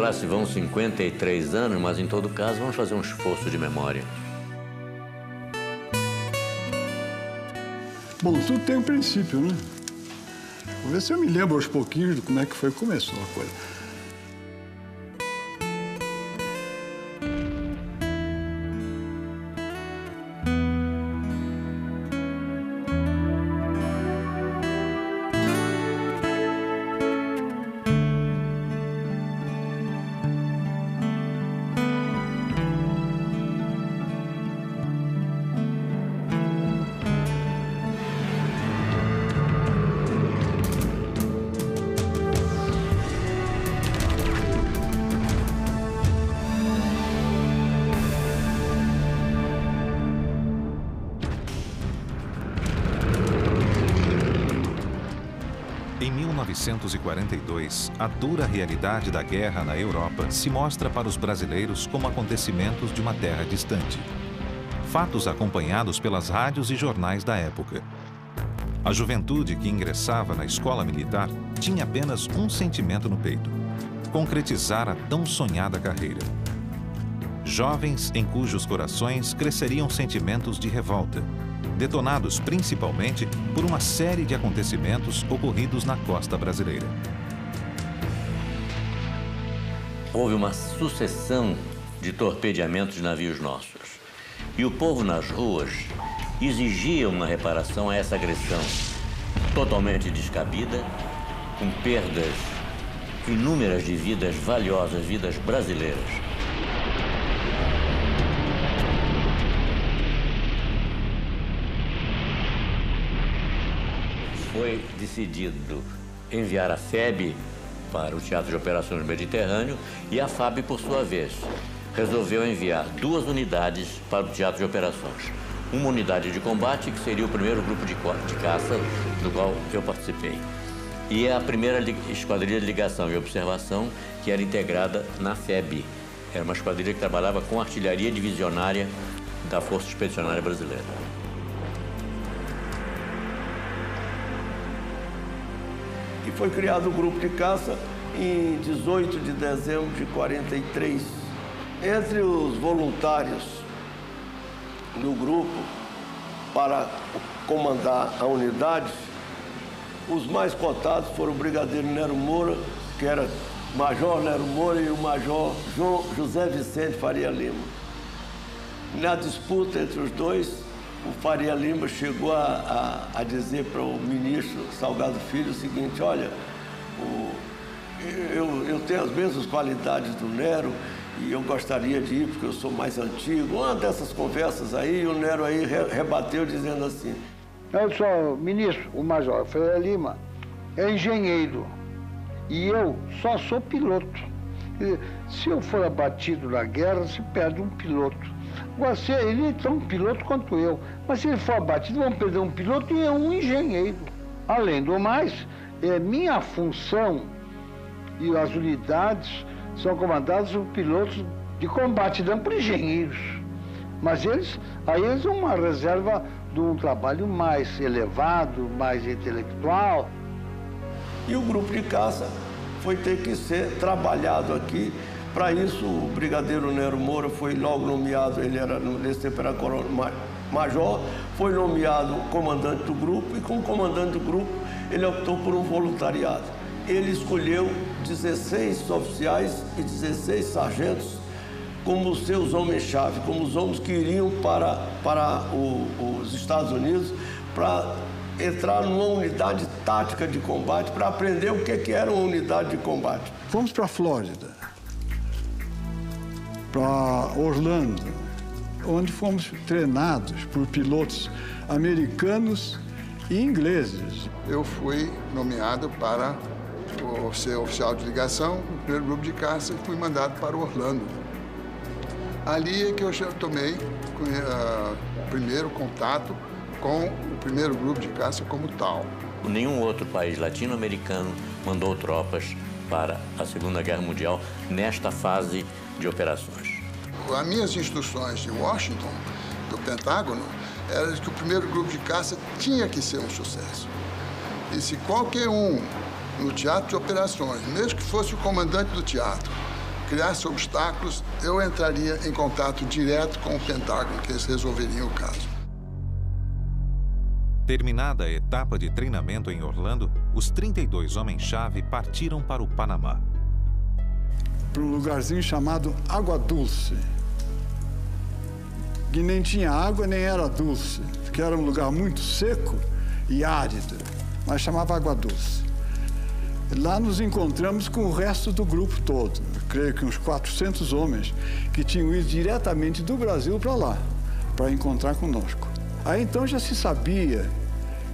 lá se vão 53 anos, mas em todo caso vamos fazer um esforço de memória. Bom, tudo tem um princípio, né? Vou ver se eu me lembro aos pouquinhos de como é que foi que começou a coisa. Em 1942, a dura realidade da guerra na Europa se mostra para os brasileiros como acontecimentos de uma terra distante. Fatos acompanhados pelas rádios e jornais da época. A juventude que ingressava na escola militar tinha apenas um sentimento no peito: concretizar a tão sonhada carreira. Jovens em cujos corações cresceriam sentimentos de revolta, detonados principalmente por uma série de acontecimentos ocorridos na costa brasileira. Houve uma sucessão de torpedeamentos de navios nossos. E o povo nas ruas exigia uma reparação a essa agressão totalmente descabida, com perdas inúmeras de vidas valiosas, vidas brasileiras. Foi decidido enviar a FEB para o Teatro de Operações do Mediterrâneo e a FAB, por sua vez, resolveu enviar 2 unidades para o Teatro de Operações. Uma unidade de combate, que seria o primeiro grupo de caça do qual eu participei. E a primeira esquadrilha de ligação e observação, que era integrada na FEB. Era uma esquadrilha que trabalhava com artilharia divisionária da Força Expedicionária Brasileira. E foi criado o grupo de caça em 18 de dezembro de 43. Entre os voluntários do grupo para comandar a unidade, os mais cotados foram o brigadeiro Nero Moura, que era Major Nero Moura, e o Major José Vicente Faria Lima. Na disputa entre os dois, o Faria Lima chegou a dizer para o ministro Salgado Filho o seguinte: olha, eu tenho as mesmas qualidades do Nero e eu gostaria de ir porque eu sou mais antigo. Uma dessas conversas aí, o Nero aí rebateu dizendo assim: olha só, ministro, o Major Faria Lima é engenheiro e eu só sou piloto. Se eu for abatido na guerra, se perde um piloto. Agora, ele é tão piloto quanto eu, mas se ele for abatido, vamos perder um piloto e um engenheiro. Além do mais, é minha função e as unidades são comandadas por pilotos de combate, não por engenheiros. Mas eles são uma reserva de um trabalho mais elevado, mais intelectual. E o grupo de caça foi ter que ser trabalhado aqui. Para isso, o brigadeiro Nero Moura foi logo nomeado, ele era, nesse tempo era coronel major, foi nomeado comandante do grupo, e como comandante do grupo, ele optou por um voluntariado. Ele escolheu 16 oficiais e 16 sargentos como seus homens-chave, como os homens que iriam para os Estados Unidos para entrar numa unidade tática de combate, para aprender o que era uma unidade de combate. Fomos para a Flórida, para Orlando, onde fomos treinados por pilotos americanos e ingleses. Eu fui nomeado para ser oficial de ligação no primeiro grupo de caça e fui mandado para Orlando. Ali é que eu já tomei o primeiro contato com o primeiro grupo de caça como tal. Nenhum outro país latino-americano mandou tropas para a Segunda Guerra Mundial nesta fase de operações. As minhas instruções de Washington, do Pentágono, eram que o primeiro grupo de caça tinha que ser um sucesso. E se qualquer um no teatro de operações, mesmo que fosse o comandante do teatro, criasse obstáculos, eu entraria em contato direto com o Pentágono, que eles resolveriam o caso. Terminada a etapa de treinamento em Orlando, os 32 homens-chave partiram para o Panamá. Para um lugarzinho chamado Água Dulce. Que nem tinha água, nem era dulce, que era um lugar muito seco e árido, mas chamava Água Dulce. Lá nos encontramos com o resto do grupo todo, creio que uns 400 homens, que tinham ido diretamente do Brasil para lá, para encontrar conosco. Aí então já se sabia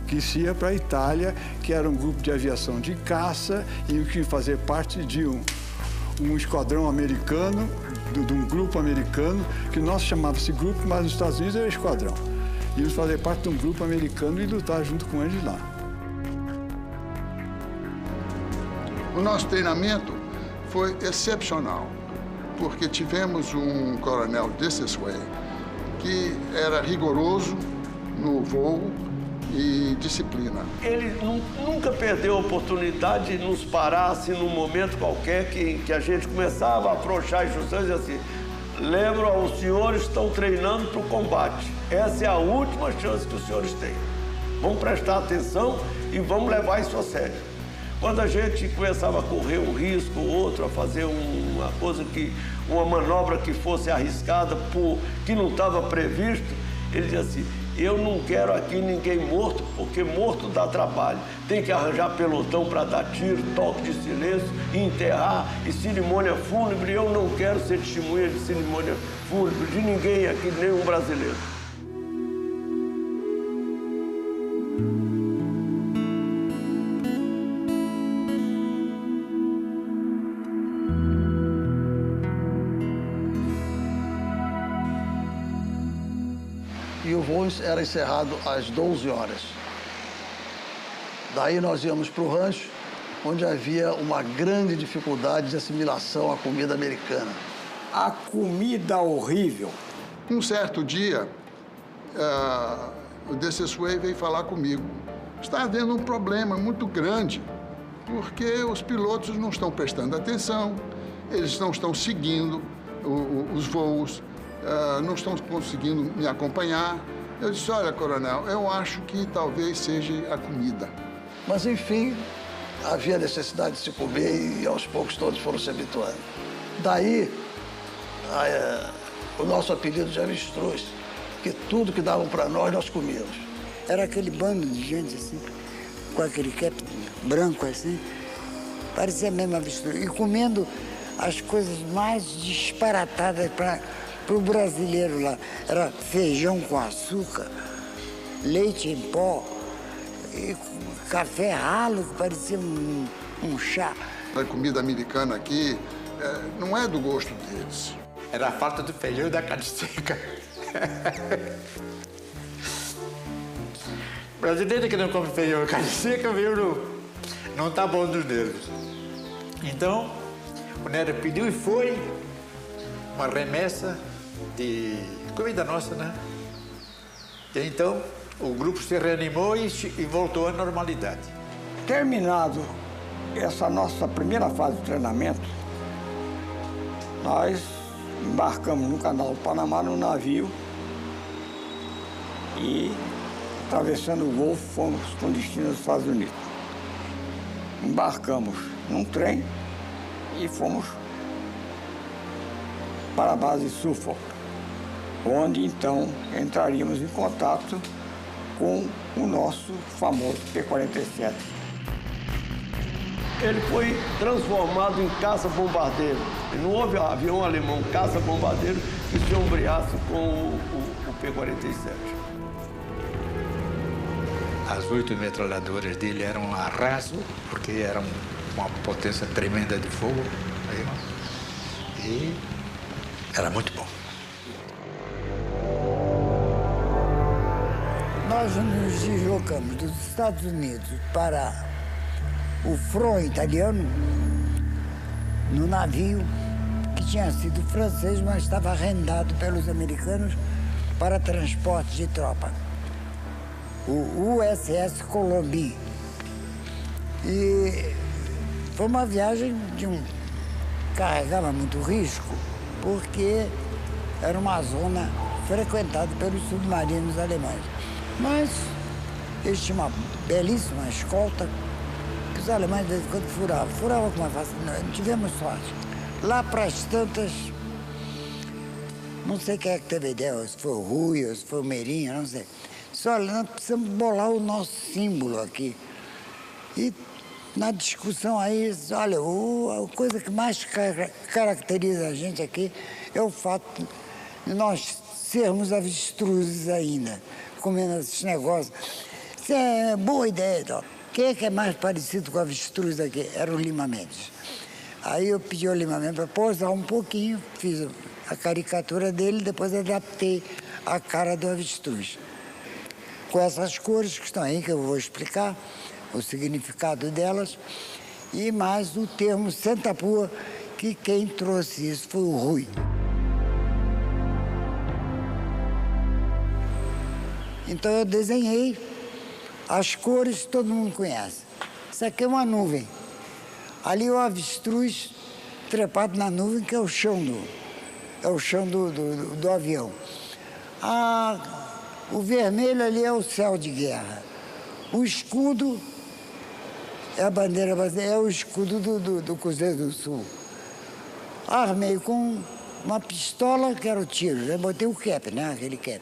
que se ia para a Itália, que era um grupo de aviação de caça e que ia fazer parte de um esquadrão americano, de um grupo americano, que nós chamava-se grupo, mas nos Estados Unidos era esquadrão. Íamos fazer parte de um grupo americano e lutar junto com eles lá. O nosso treinamento foi excepcional, porque tivemos um coronel This Way, que era rigoroso no voo e disciplina. Ele nunca perdeu a oportunidade de nos parar assim, num momento qualquer que a gente começava a afrouxar as instruções e assim, lembro, os senhores estão treinando para o combate. Essa é a última chance que os senhores têm. Vamos prestar atenção e vamos levar isso a sério. Quando a gente começava a correr um risco ou outro, a fazer uma manobra que fosse arriscada, que não estava previsto, ele dizia assim, eu não quero aqui ninguém morto, porque morto dá trabalho. Tem que arranjar pelotão para dar tiro, toque de silêncio, enterrar e cerimônia fúnebre. Eu não quero ser testemunha de cerimônia fúnebre de ninguém aqui, nenhum brasileiro. E o voo era encerrado às 12 horas. Daí nós íamos para o rancho, onde havia uma grande dificuldade de assimilação à comida americana. A comida horrível. Um certo dia, o This Way veio falar comigo. Está havendo um problema muito grande, porque os pilotos não estão prestando atenção, eles não estão seguindo os voos, não estão conseguindo me acompanhar. Eu disse, olha, coronel, eu acho que talvez seja a comida. Mas, enfim, havia necessidade de se comer e, aos poucos, todos foram se habituando. Daí, o nosso apelido de avestruz, que tudo que davam para nós comíamos. Era aquele bando de gente, assim, com aquele cap branco, assim, parecia mesmo avestruz. E comendo as coisas mais disparatadas para o brasileiro lá. Era feijão com açúcar, leite em pó, e café ralo, que parecia um chá. A comida americana aqui não é do gosto deles. Era a falta do feijão e da carne seca. Brasileiro que não come feijão e carne seca, não tá bom dos nervos. Então, o Nero pediu e foi uma remessa de comida nossa, né? E então, o grupo se reanimou e voltou à normalidade. Terminado essa nossa primeira fase de treinamento, nós embarcamos no Canal do Panamá, no navio, e, atravessando o Golfo, fomos com destino aos Estados Unidos. Embarcamos num trem e fomos para a base Suffolk, onde, então, entraríamos em contato com o nosso famoso P-47. Ele foi transformado em caça-bombardeiro. Não houve avião alemão caça-bombardeiro que se ombreasse com o P-47. As 8 metralhadoras dele eram a raso, porque eram uma potência tremenda de fogo. E era muito bom. Nós nos deslocamos dos Estados Unidos para o front italiano no navio que tinha sido francês, mas estava arrendado pelos americanos para transporte de tropa. O USS Colombie. E foi uma viagem de carregava muito risco, porque era uma zona frequentada pelos submarinos alemães. Mas eles tinham uma belíssima escolta, que os alemães de vez em quando furavam com uma facilidade. Não tivemos sorte. Lá para as tantas, não sei quem é que teve ideia, se foi o Rui, ou se foi o Meirinho, não sei. Só olha, nós precisamos bolar o nosso símbolo aqui. E na discussão aí, olha, a coisa que mais caracteriza a gente aqui é o fato de nós sermos avestruzes ainda, comendo esses negócios. Isso é boa ideia, então. Quem é que é mais parecido com o avestruz aqui? Era o Lima Mendes. Aí eu pedi ao Lima Mendes para posar um pouquinho, fiz a caricatura dele, depois adaptei a cara do avestruz. Com essas cores que estão aí, que eu vou explicar o significado delas, e mais o termo Sentapua, que quem trouxe isso foi o Rui. Então eu desenhei as cores que todo mundo conhece. Isso aqui é uma nuvem. Ali o avestruz trepado na nuvem, que é o chão do avião. O vermelho ali é o céu de guerra. O escudo é a bandeira brasileira, é o escudo do Cruzeiro do Sul. Armei com uma pistola, que era o tiro. Eu botei o cap, né? Aquele cap.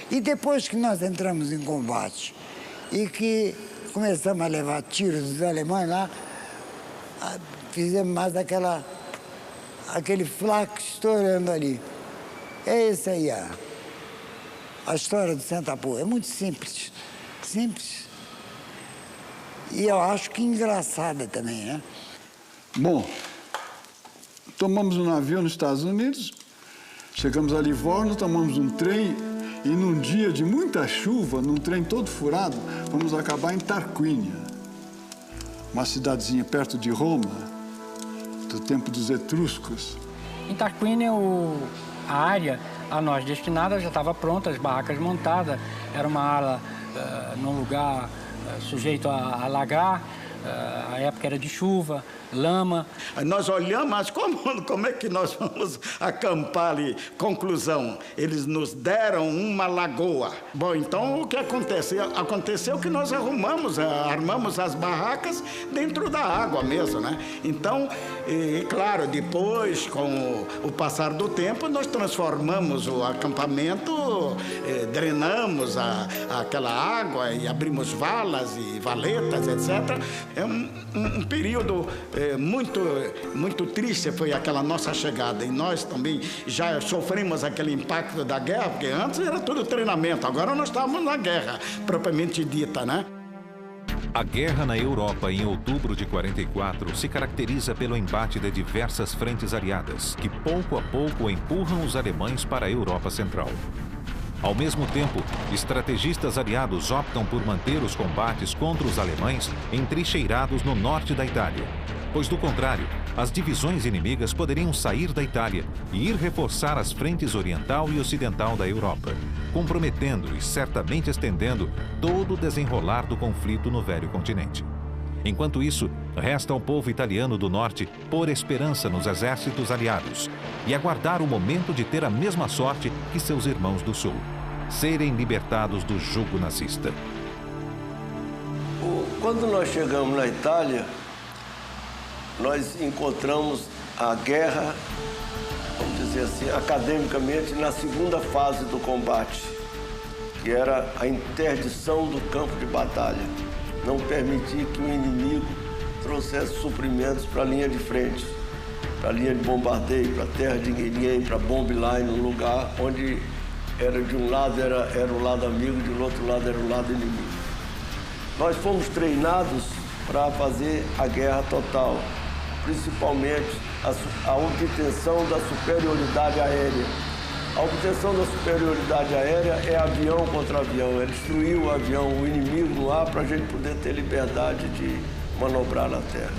E depois que nós entramos em combate e que começamos a levar tiros dos alemães lá, fizemos mais aquele flaco estourando ali. É isso aí, a história do Sentapua. É muito simples. Simples. E eu acho que engraçada também, né? Bom, tomamos um navio nos Estados Unidos, chegamos a Livorno, tomamos um trem e num dia de muita chuva, num trem todo furado, vamos acabar em Tarquínia, uma cidadezinha perto de Roma, do tempo dos etruscos. Em Tarquínia, a área a nós destinada já estava pronta, as barracas montadas, era uma ala num lugar sujeito a alagar, a época era de chuva, lama. Nós olhamos, mas como é que nós vamos acampar ali? Conclusão, eles nos deram uma lagoa. Bom, então o que aconteceu? Aconteceu que nós armamos as barracas dentro da água mesmo, né? Então, claro, depois, com o passar do tempo, nós transformamos o acampamento, drenamos aquela água e abrimos valas e valetas, etc. É um período muito triste foi aquela nossa chegada. E nós também já sofremos aquele impacto da guerra, porque antes era tudo treinamento, agora nós estávamos na guerra, propriamente dita, né? A guerra na Europa em outubro de 44 se caracteriza pelo embate de diversas frentes aliadas, que pouco a pouco empurram os alemães para a Europa Central. Ao mesmo tempo, estrategistas aliados optam por manter os combates contra os alemães entrincheirados no norte da Itália, pois, do contrário, as divisões inimigas poderiam sair da Itália e ir reforçar as frentes oriental e ocidental da Europa, comprometendo e certamente estendendo todo o desenrolar do conflito no velho continente. Enquanto isso, resta ao povo italiano do norte pôr esperança nos exércitos aliados e aguardar o momento de ter a mesma sorte que seus irmãos do sul, serem libertados do jugo nazista. Quando nós chegamos na Itália, nós encontramos a guerra, vamos dizer assim, academicamente, na segunda fase do combate, que era a interdição do campo de batalha. Não permitir que o inimigo trouxesse suprimentos para a linha de frente, para a linha de bombardeio, para a terra de ninguém, para a bomb line, um lugar onde era de um lado era o lado amigo, de outro lado era o lado inimigo. Nós fomos treinados para fazer a guerra total, principalmente a obtenção da superioridade aérea. A obtenção da superioridade aérea é avião contra avião, é destruir o avião, o inimigo no ar, para a gente poder ter liberdade de manobrar na terra.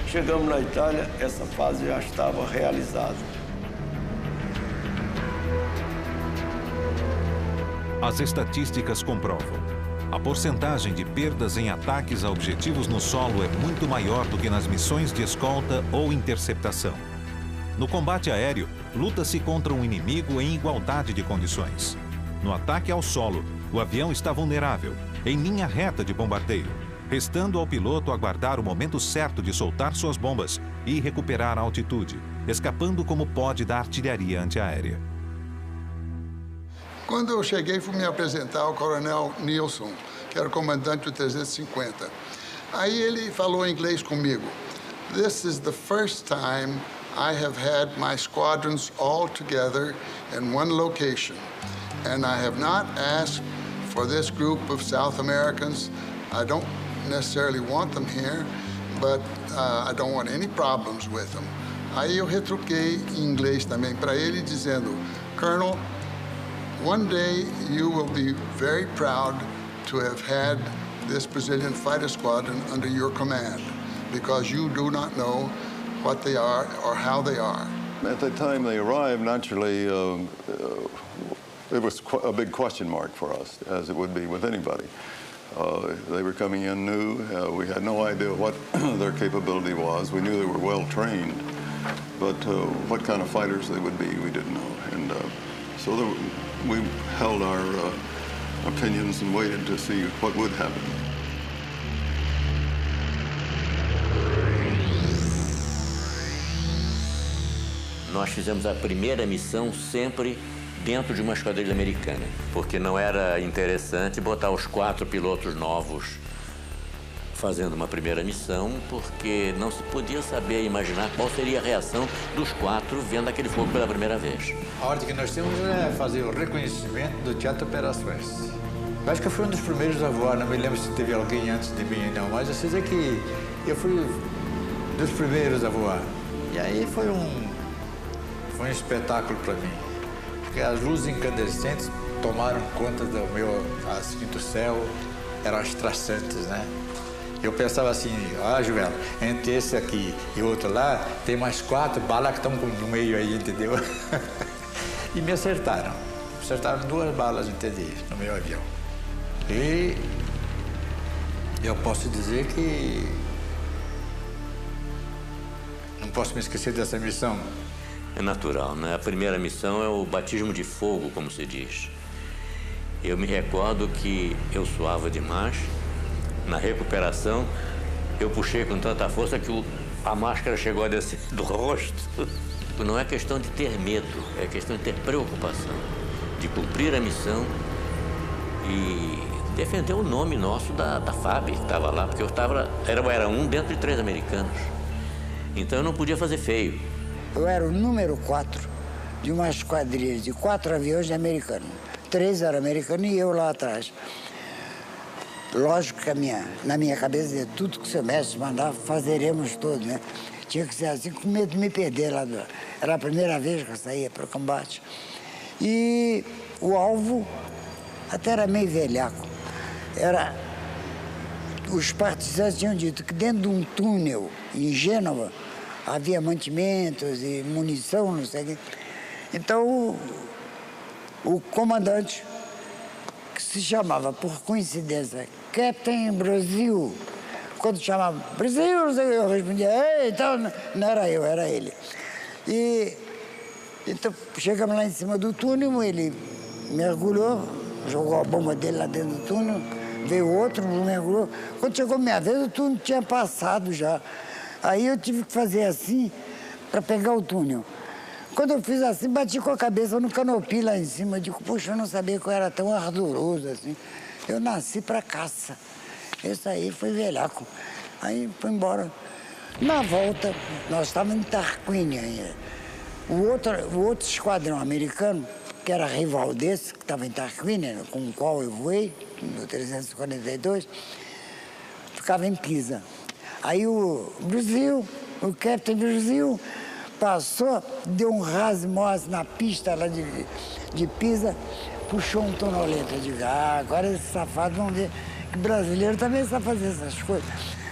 Chegamos na Itália, essa fase já estava realizada. As estatísticas comprovam. A porcentagem de perdas em ataques a objetivos no solo é muito maior do que nas missões de escolta ou interceptação. No combate aéreo, luta-se contra um inimigo em igualdade de condições. No ataque ao solo, o avião está vulnerável, em linha reta de bombardeio, restando ao piloto aguardar o momento certo de soltar suas bombas e recuperar a altitude, escapando como pode da artilharia antiaérea. Quando eu cheguei, fui me apresentar ao coronel Nilson, que era o comandante do 350. Aí ele falou em inglês comigo. This is the first time I have had my squadrons all together in one location. And I have not asked for this group of South Americans. I don't necessarily want them here, but I don't want any problems with them. Aí eu retruquei em inglês também para ele, dizendo, Colonel, one day you will be very proud to have had this Brazilian fighter squadron under your command, because you do not know what they are or how they are. At the time they arrived, naturally, it was a big question mark for us, as it would be with anybody. They were coming in new. We had no idea what their capability was. We knew they were well trained, but what kind of fighters they would be, we didn't know. And so we held our opinions and waited to see what would happen. Nós fizemos a primeira missão sempre dentro de uma esquadrilha americana, porque não era interessante botar os 4 pilotos novos fazendo uma primeira missão, porque não se podia saber e imaginar qual seria a reação dos 4 vendo aquele fogo pela primeira vez. A ordem que nós temos é fazer o reconhecimento do teatro de operações. Eu acho que eu fui um dos primeiros a voar, não me lembro se teve alguém antes de mim não, mas eu sei que eu fui dos primeiros a voar. E aí foi um espetáculo para mim, porque as luzes incandescentes tomaram conta do meu, assim, do céu, eram as traçantes, né? Eu pensava assim, Joel, entre esse aqui e outro lá, tem mais 4 balas que estão no meio aí, entendeu? E me acertaram. Acertaram 2 balas, entendeu, no meu avião. E eu posso dizer que não posso me esquecer dessa missão. É natural, né? A primeira missão é o batismo de fogo, como se diz. Eu me recordo que eu suava demais. Na recuperação, eu puxei com tanta força que a máscara chegou a descer do rosto. Não é questão de ter medo, é questão de ter preocupação, de cumprir a missão e defender o nome nosso da FAB, que estava lá, porque eu era um dentro de 3 americanos. Então eu não podia fazer feio. Eu era o número 4 de uma esquadrilha de 4 aviões americanos. 3 eram americanos e eu lá atrás. Lógico que na minha cabeça é tudo que o seu mestre mandava, fazeremos tudo, né? Tinha que ser assim, com medo de me perder lá. Era a primeira vez que eu saía para o combate. E o alvo até era meio velhaco. Os partisanos tinham dito que dentro de um túnel em Gênova havia mantimentos e munição, não sei o quê. Então, o comandante, que se chamava, por coincidência, Captain Brasil, quando chamava Brasil, eu respondia, ei, então, não era eu, era ele. E então, chegamos lá em cima do túnel, ele mergulhou, jogou a bomba dele lá dentro do túnel, veio outro, mergulhou. Quando chegou a minha vez, o túnel tinha passado já. Aí eu tive que fazer assim para pegar o túnel. Quando eu fiz assim, bati com a cabeça no canopi lá em cima. Eu digo, poxa, eu não sabia que eu era tão ardoroso assim. Eu nasci para caça. Esse aí foi velhaco. Aí foi embora. Na volta, nós estávamos em Tarquínia ainda. O outro esquadrão americano, que era rival desse, que estava em Tarquínia, com o qual eu voei, no 342, ficava em Pisa. Aí o Brasil, o Captain Brasil, passou, deu um rasmose na pista lá de Pisa, puxou um tonoleta. Eu digo, agora esse safado, vamos ver que brasileiro também sabe fazer essas coisas.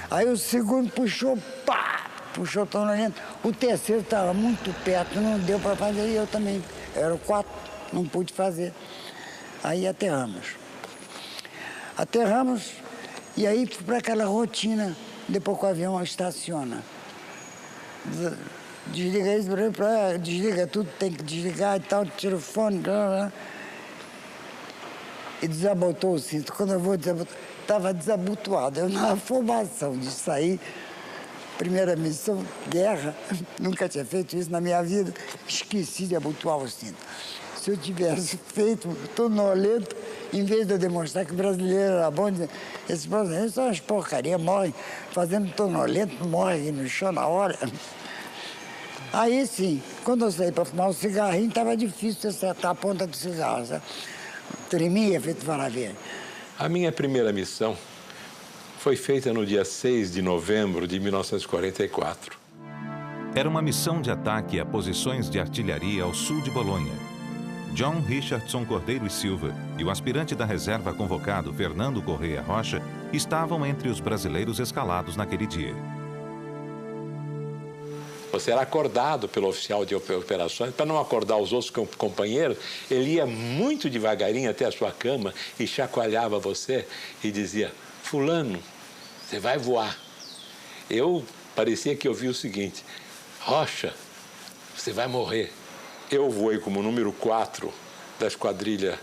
Aí o segundo puxou, pá, puxou o tonoleta. O terceiro estava muito perto, não deu para fazer, e eu também. Eram 4, não pude fazer. Aí aterramos. Aterramos, e aí fui para aquela rotina. Depois que o avião estaciona. desliga isso, desliga tudo, tem que desligar e tal, tira o fone, e desabotou o cinto. Quando eu vou desabotar, estava desabotoado. Eu, na afobação de sair, primeira missão, guerra, nunca tinha feito isso na minha vida, esqueci de abotoar o cinto. Se eu tivesse feito um tonolento, em vez de eu demonstrar que o brasileiro era bom, esses brasileiros são umas porcarias, morrem fazendo tonolento, morrem no chão na hora. Aí sim, quando eu saí para fumar um cigarrinho, estava difícil acertar a ponta do cigarro, sabe? Tremia, feito maravilha. A minha primeira missão foi feita no dia 6 de novembro de 1944. Era uma missão de ataque a posições de artilharia ao sul de Bolonha. John Richardson Cordeiro e Silva e o aspirante da reserva convocado, Fernando Correia Rocha, estavam entre os brasileiros escalados naquele dia. Você era acordado pelo oficial de operações. Para não acordar os outros companheiros, ele ia muito devagarinho até a sua cama e chacoalhava você e dizia: fulano, você vai voar. Eu parecia que ouvia o seguinte: Rocha, você vai morrer. Eu voei como número 4 da esquadrilha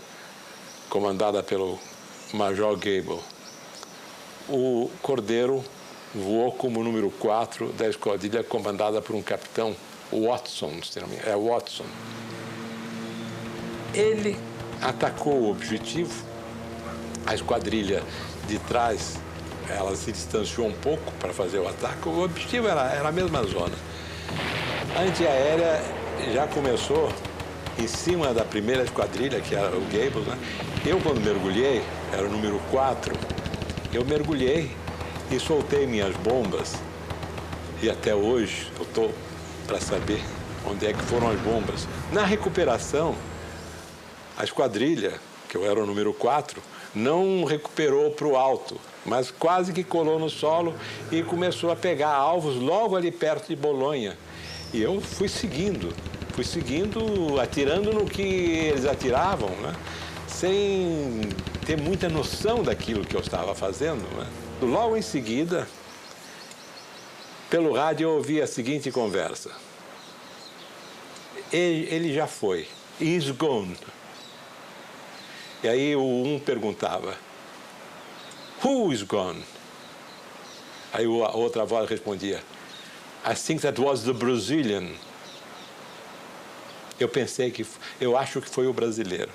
comandada pelo Major Gable. O Cordeiro voou como número 4 da esquadrilha comandada por um capitão Watson, é Watson. Ele atacou o objetivo, a esquadrilha de trás, ela se distanciou um pouco para fazer o ataque, o objetivo era a mesma zona. A antiaérea já começou em cima da primeira esquadrilha, que era o Gable, né? Eu, quando mergulhei, era o número 4, eu mergulhei e soltei minhas bombas. E até hoje eu estou para saber onde é que foram as bombas. Na recuperação, a esquadrilha, que eu era o número 4, não recuperou para o alto, mas quase que colou no solo e começou a pegar alvos logo ali perto de Bolonha. E eu fui seguindo, atirando no que eles atiravam, né? Sem ter muita noção daquilo que eu estava fazendo, né? Logo em seguida, pelo rádio eu ouvi a seguinte conversa: ele já foi, he's gone. E aí um perguntava: who is gone? Aí a outra voz respondia: I think that was the Brazilian. Eu acho que foi o brasileiro.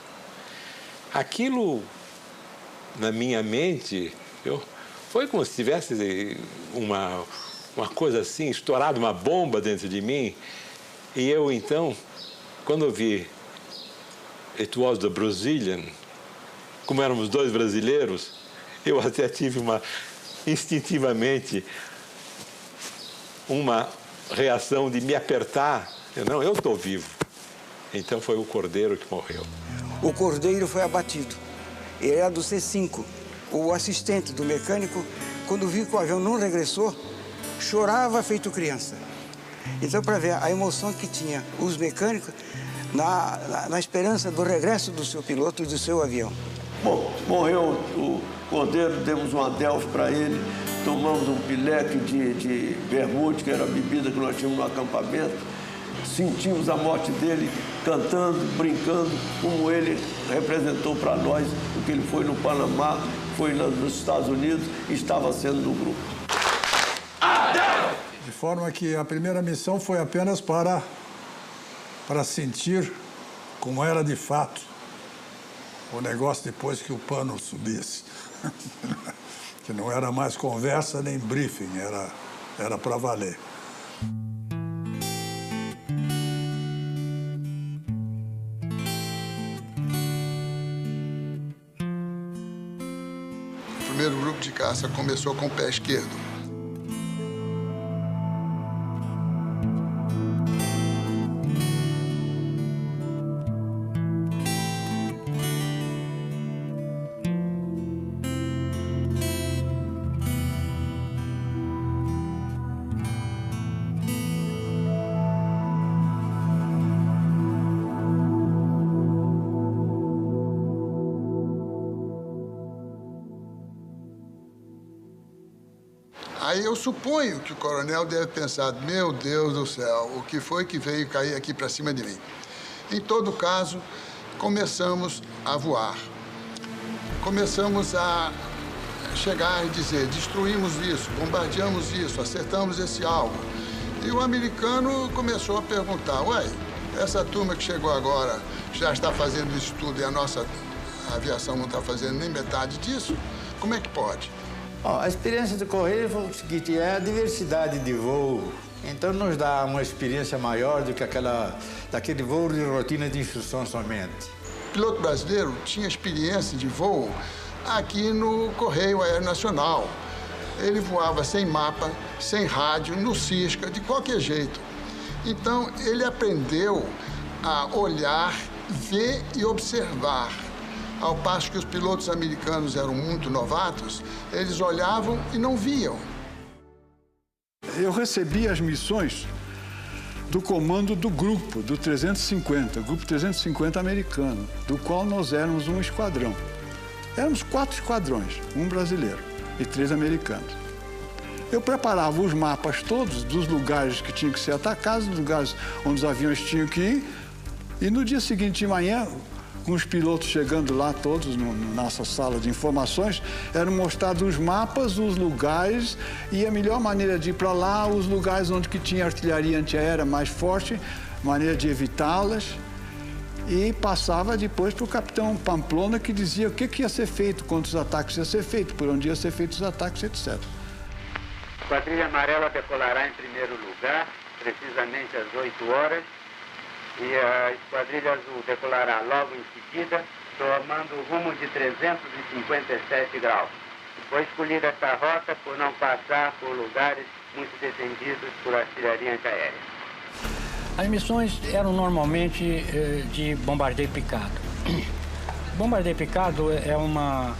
Aquilo, na minha mente, foi como se tivesse uma coisa assim, estourado uma bomba dentro de mim. E eu, então, quando eu vi it was the Brazilian, como éramos dois brasileiros, eu até tive instintivamente, uma reação de me apertar. Eu estou vivo. Então foi o Cordeiro que morreu. O Cordeiro foi abatido. Ele era do C5. O assistente do mecânico, quando viu que o avião não regressou, chorava feito criança. Então, para ver a emoção que tinha os mecânicos na esperança do regresso do seu piloto e do seu avião. Bom, morreu o Cordeiro, demos um adelphi para ele, tomamos um pileque de vermute, que era a bebida que nós tínhamos no acampamento. Sentimos a morte dele cantando, brincando, como ele representou para nós, porque ele foi no Panamá, foi nos Estados Unidos e estava sendo do grupo. De forma que a primeira missão foi apenas para sentir como era de fato o negócio depois que o pano subisse. Que não era mais conversa nem briefing, era para valer. O primeiro grupo de caça começou com o pé esquerdo. Aí eu suponho que o coronel deve pensar, meu Deus do céu, o que foi que veio cair aqui para cima de mim? Em todo caso, começamos a voar. Começamos a chegar e dizer, destruímos isso, bombardeamos isso, acertamos esse alvo. E o americano começou a perguntar, ué, essa turma que chegou agora já está fazendo isso tudo e a nossa aviação não está fazendo nem metade disso? Como é que pode? Bom, a experiência do Correio foi o seguinte, é a diversidade de voo. Então nos dá uma experiência maior do que daquele voo de rotina de instrução somente. O piloto brasileiro tinha experiência de voo aqui no Correio Aéreo Nacional. Ele voava sem mapa, sem rádio, no Cisca, de qualquer jeito. Então, ele aprendeu a olhar, ver e observar. Ao passo que os pilotos americanos eram muito novatos, eles olhavam e não viam. Eu recebi as missões do comando do grupo, do 350, grupo 350 americano, do qual nós éramos um esquadrão. Éramos 4 esquadrões, um brasileiro e 3 americanos. Eu preparava os mapas todos dos lugares que tinham que ser atacados, dos lugares onde os aviões tinham que ir, e no dia seguinte de manhã, com os pilotos chegando lá todos na nossa sala de informações, eram mostrados os mapas, os lugares e a melhor maneira de ir para lá, os lugares onde que tinha artilharia antiaérea mais forte, maneira de evitá-las. E passava depois para o capitão Pamplona, que dizia o que ia ser feito, quantos ataques ia ser feito, por onde ia ser feitos os ataques, etc. A Esquadrilha Amarela decolará em primeiro lugar, precisamente às 8 horas, e a Esquadrilha Azul decolará logo em seguida, tomando o rumo de 357 graus. Foi escolhida esta rota por não passar por lugares muito defendidos por artilharia antiaérea. As missões eram normalmente de bombardeio picado. Bombardeio picado é uma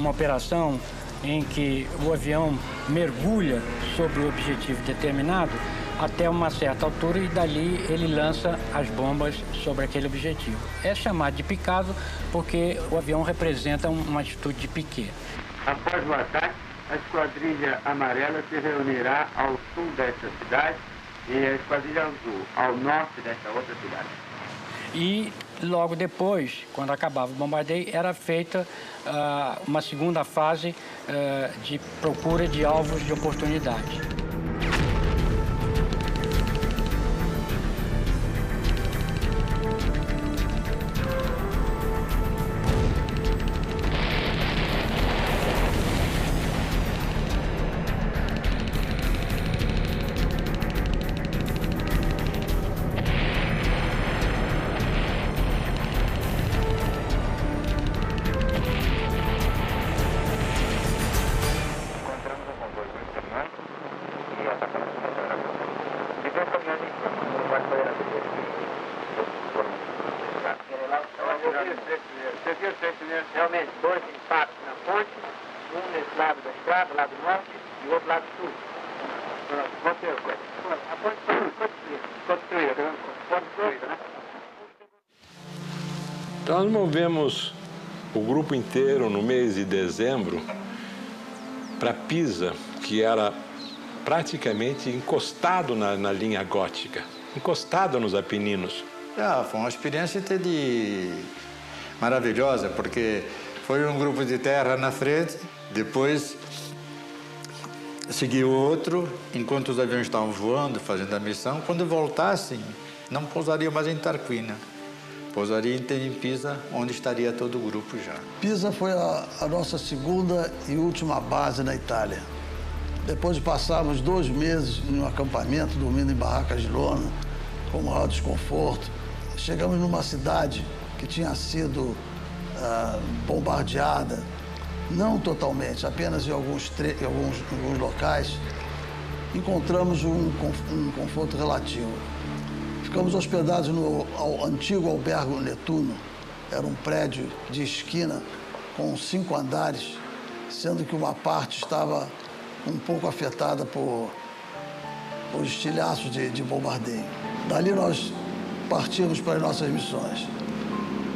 operação em que o avião mergulha sobre o objetivo determinado até uma certa altura e dali ele lança as bombas sobre aquele objetivo. É chamado de picado porque o avião representa uma atitude de piquê. Após o ataque, a Esquadrilha Amarela se reunirá ao sul desta cidade e a Esquadrilha Azul ao norte desta outra cidade. E logo depois, quando acabava o bombardeio, era feita uma segunda fase de procura de alvos de oportunidade. Realmente, 2 impactos na ponte, um nesse lado da estrada, lado norte, e o outro lado sul. A ponte foi destruída, né? Nós movemos o grupo inteiro no mês de dezembro para Pisa, que era praticamente encostado na linha gótica, encostado nos Apeninos. Foi uma experiência maravilhosa, porque foi um grupo de terra na frente, depois seguiu outro, enquanto os aviões estavam voando, fazendo a missão. Quando voltassem, não pousariam mais em Tarquina, pousariam em Pisa, onde estaria todo o grupo já. Pisa foi a nossa segunda e última base na Itália. Depois de passarmos 2 meses em um acampamento, dormindo em barracas de lona, com maior desconforto, chegamos numa cidade que tinha sido bombardeada, não totalmente, apenas em alguns locais. Encontramos um conforto relativo. Ficamos hospedados no antigo Albergo Netuno. Era um prédio de esquina com 5 andares, sendo que uma parte estava um pouco afetada por estilhaços de bombardeio. Dali nós partimos para as nossas missões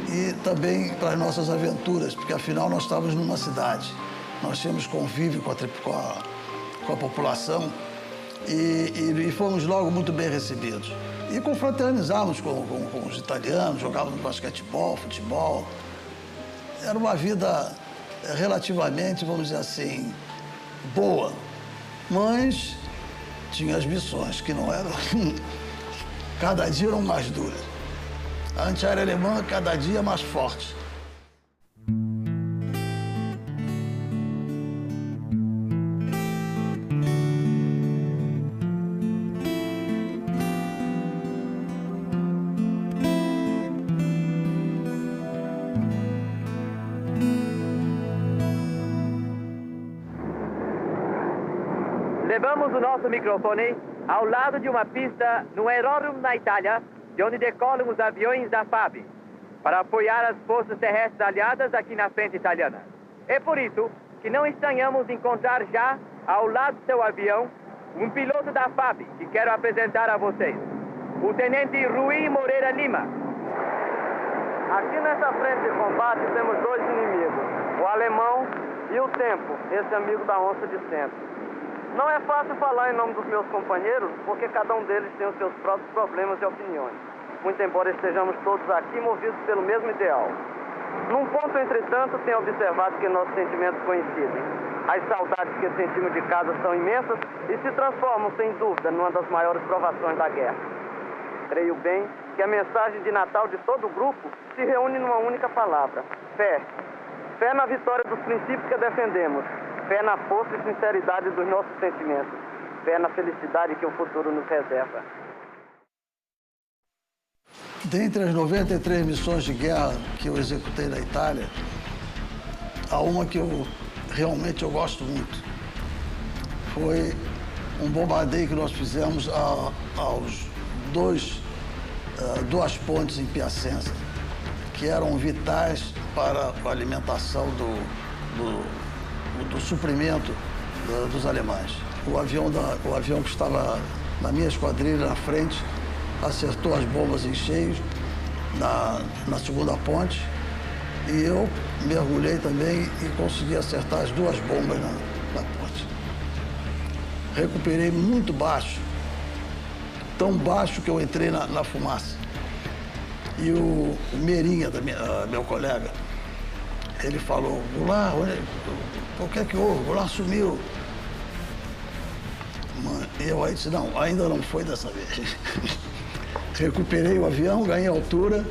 e também para as nossas aventuras, porque afinal nós estávamos numa cidade. Nós tínhamos convívio com com a população e fomos logo muito bem recebidos. E confraternizávamos com os italianos, jogávamos basquetebol, futebol. Era uma vida relativamente, vamos dizer assim, boa, mas tinha as missões que não eram, cada dia eram mais duras. A antiaérea alemã cada dia mais forte. Levamos o nosso microfone ao lado de uma pista no aeródromo na Itália, de onde decolam os aviões da FAB, para apoiar as forças terrestres aliadas aqui na frente italiana. É por isso que não estranhamos encontrar já, ao lado do seu avião, um piloto da FAB, que quero apresentar a vocês, o Tenente Rui Moreira Lima. Aqui nessa frente de combate temos dois inimigos, o alemão e o tempo, esse amigo da onça de centro. Não é fácil falar em nome dos meus companheiros, porque cada um deles tem os seus próprios problemas e opiniões. Muito embora estejamos todos aqui movidos pelo mesmo ideal. Num ponto, entretanto, tenho observado que nossos sentimentos coincidem. As saudades que sentimos de casa são imensas e se transformam, sem dúvida, numa das maiores provações da guerra. Creio bem que a mensagem de Natal de todo o grupo se reúne numa única palavra: fé. Fé na vitória dos princípios que defendemos. Fé na força e sinceridade dos nossos sentimentos. Fé na felicidade que o futuro nos reserva. Dentre as 93 missões de guerra que eu executei na Itália, há uma que realmente eu gosto muito. Foi um bombardeio que nós fizemos aos duas pontes em Piacenza, que eram vitais para a alimentação do suprimento dos alemães. O avião que estava na minha esquadrilha na frente acertou as bombas em cheio na segunda ponte e eu mergulhei também e consegui acertar as duas bombas na ponte. Recuperei muito baixo, tão baixo que eu entrei na fumaça. E o Meirinha, meu colega, ele falou: Goulart, o que é que houve? Goulart sumiu. Eu aí disse: não, ainda não foi dessa vez. Recuperei o avião, ganhei altura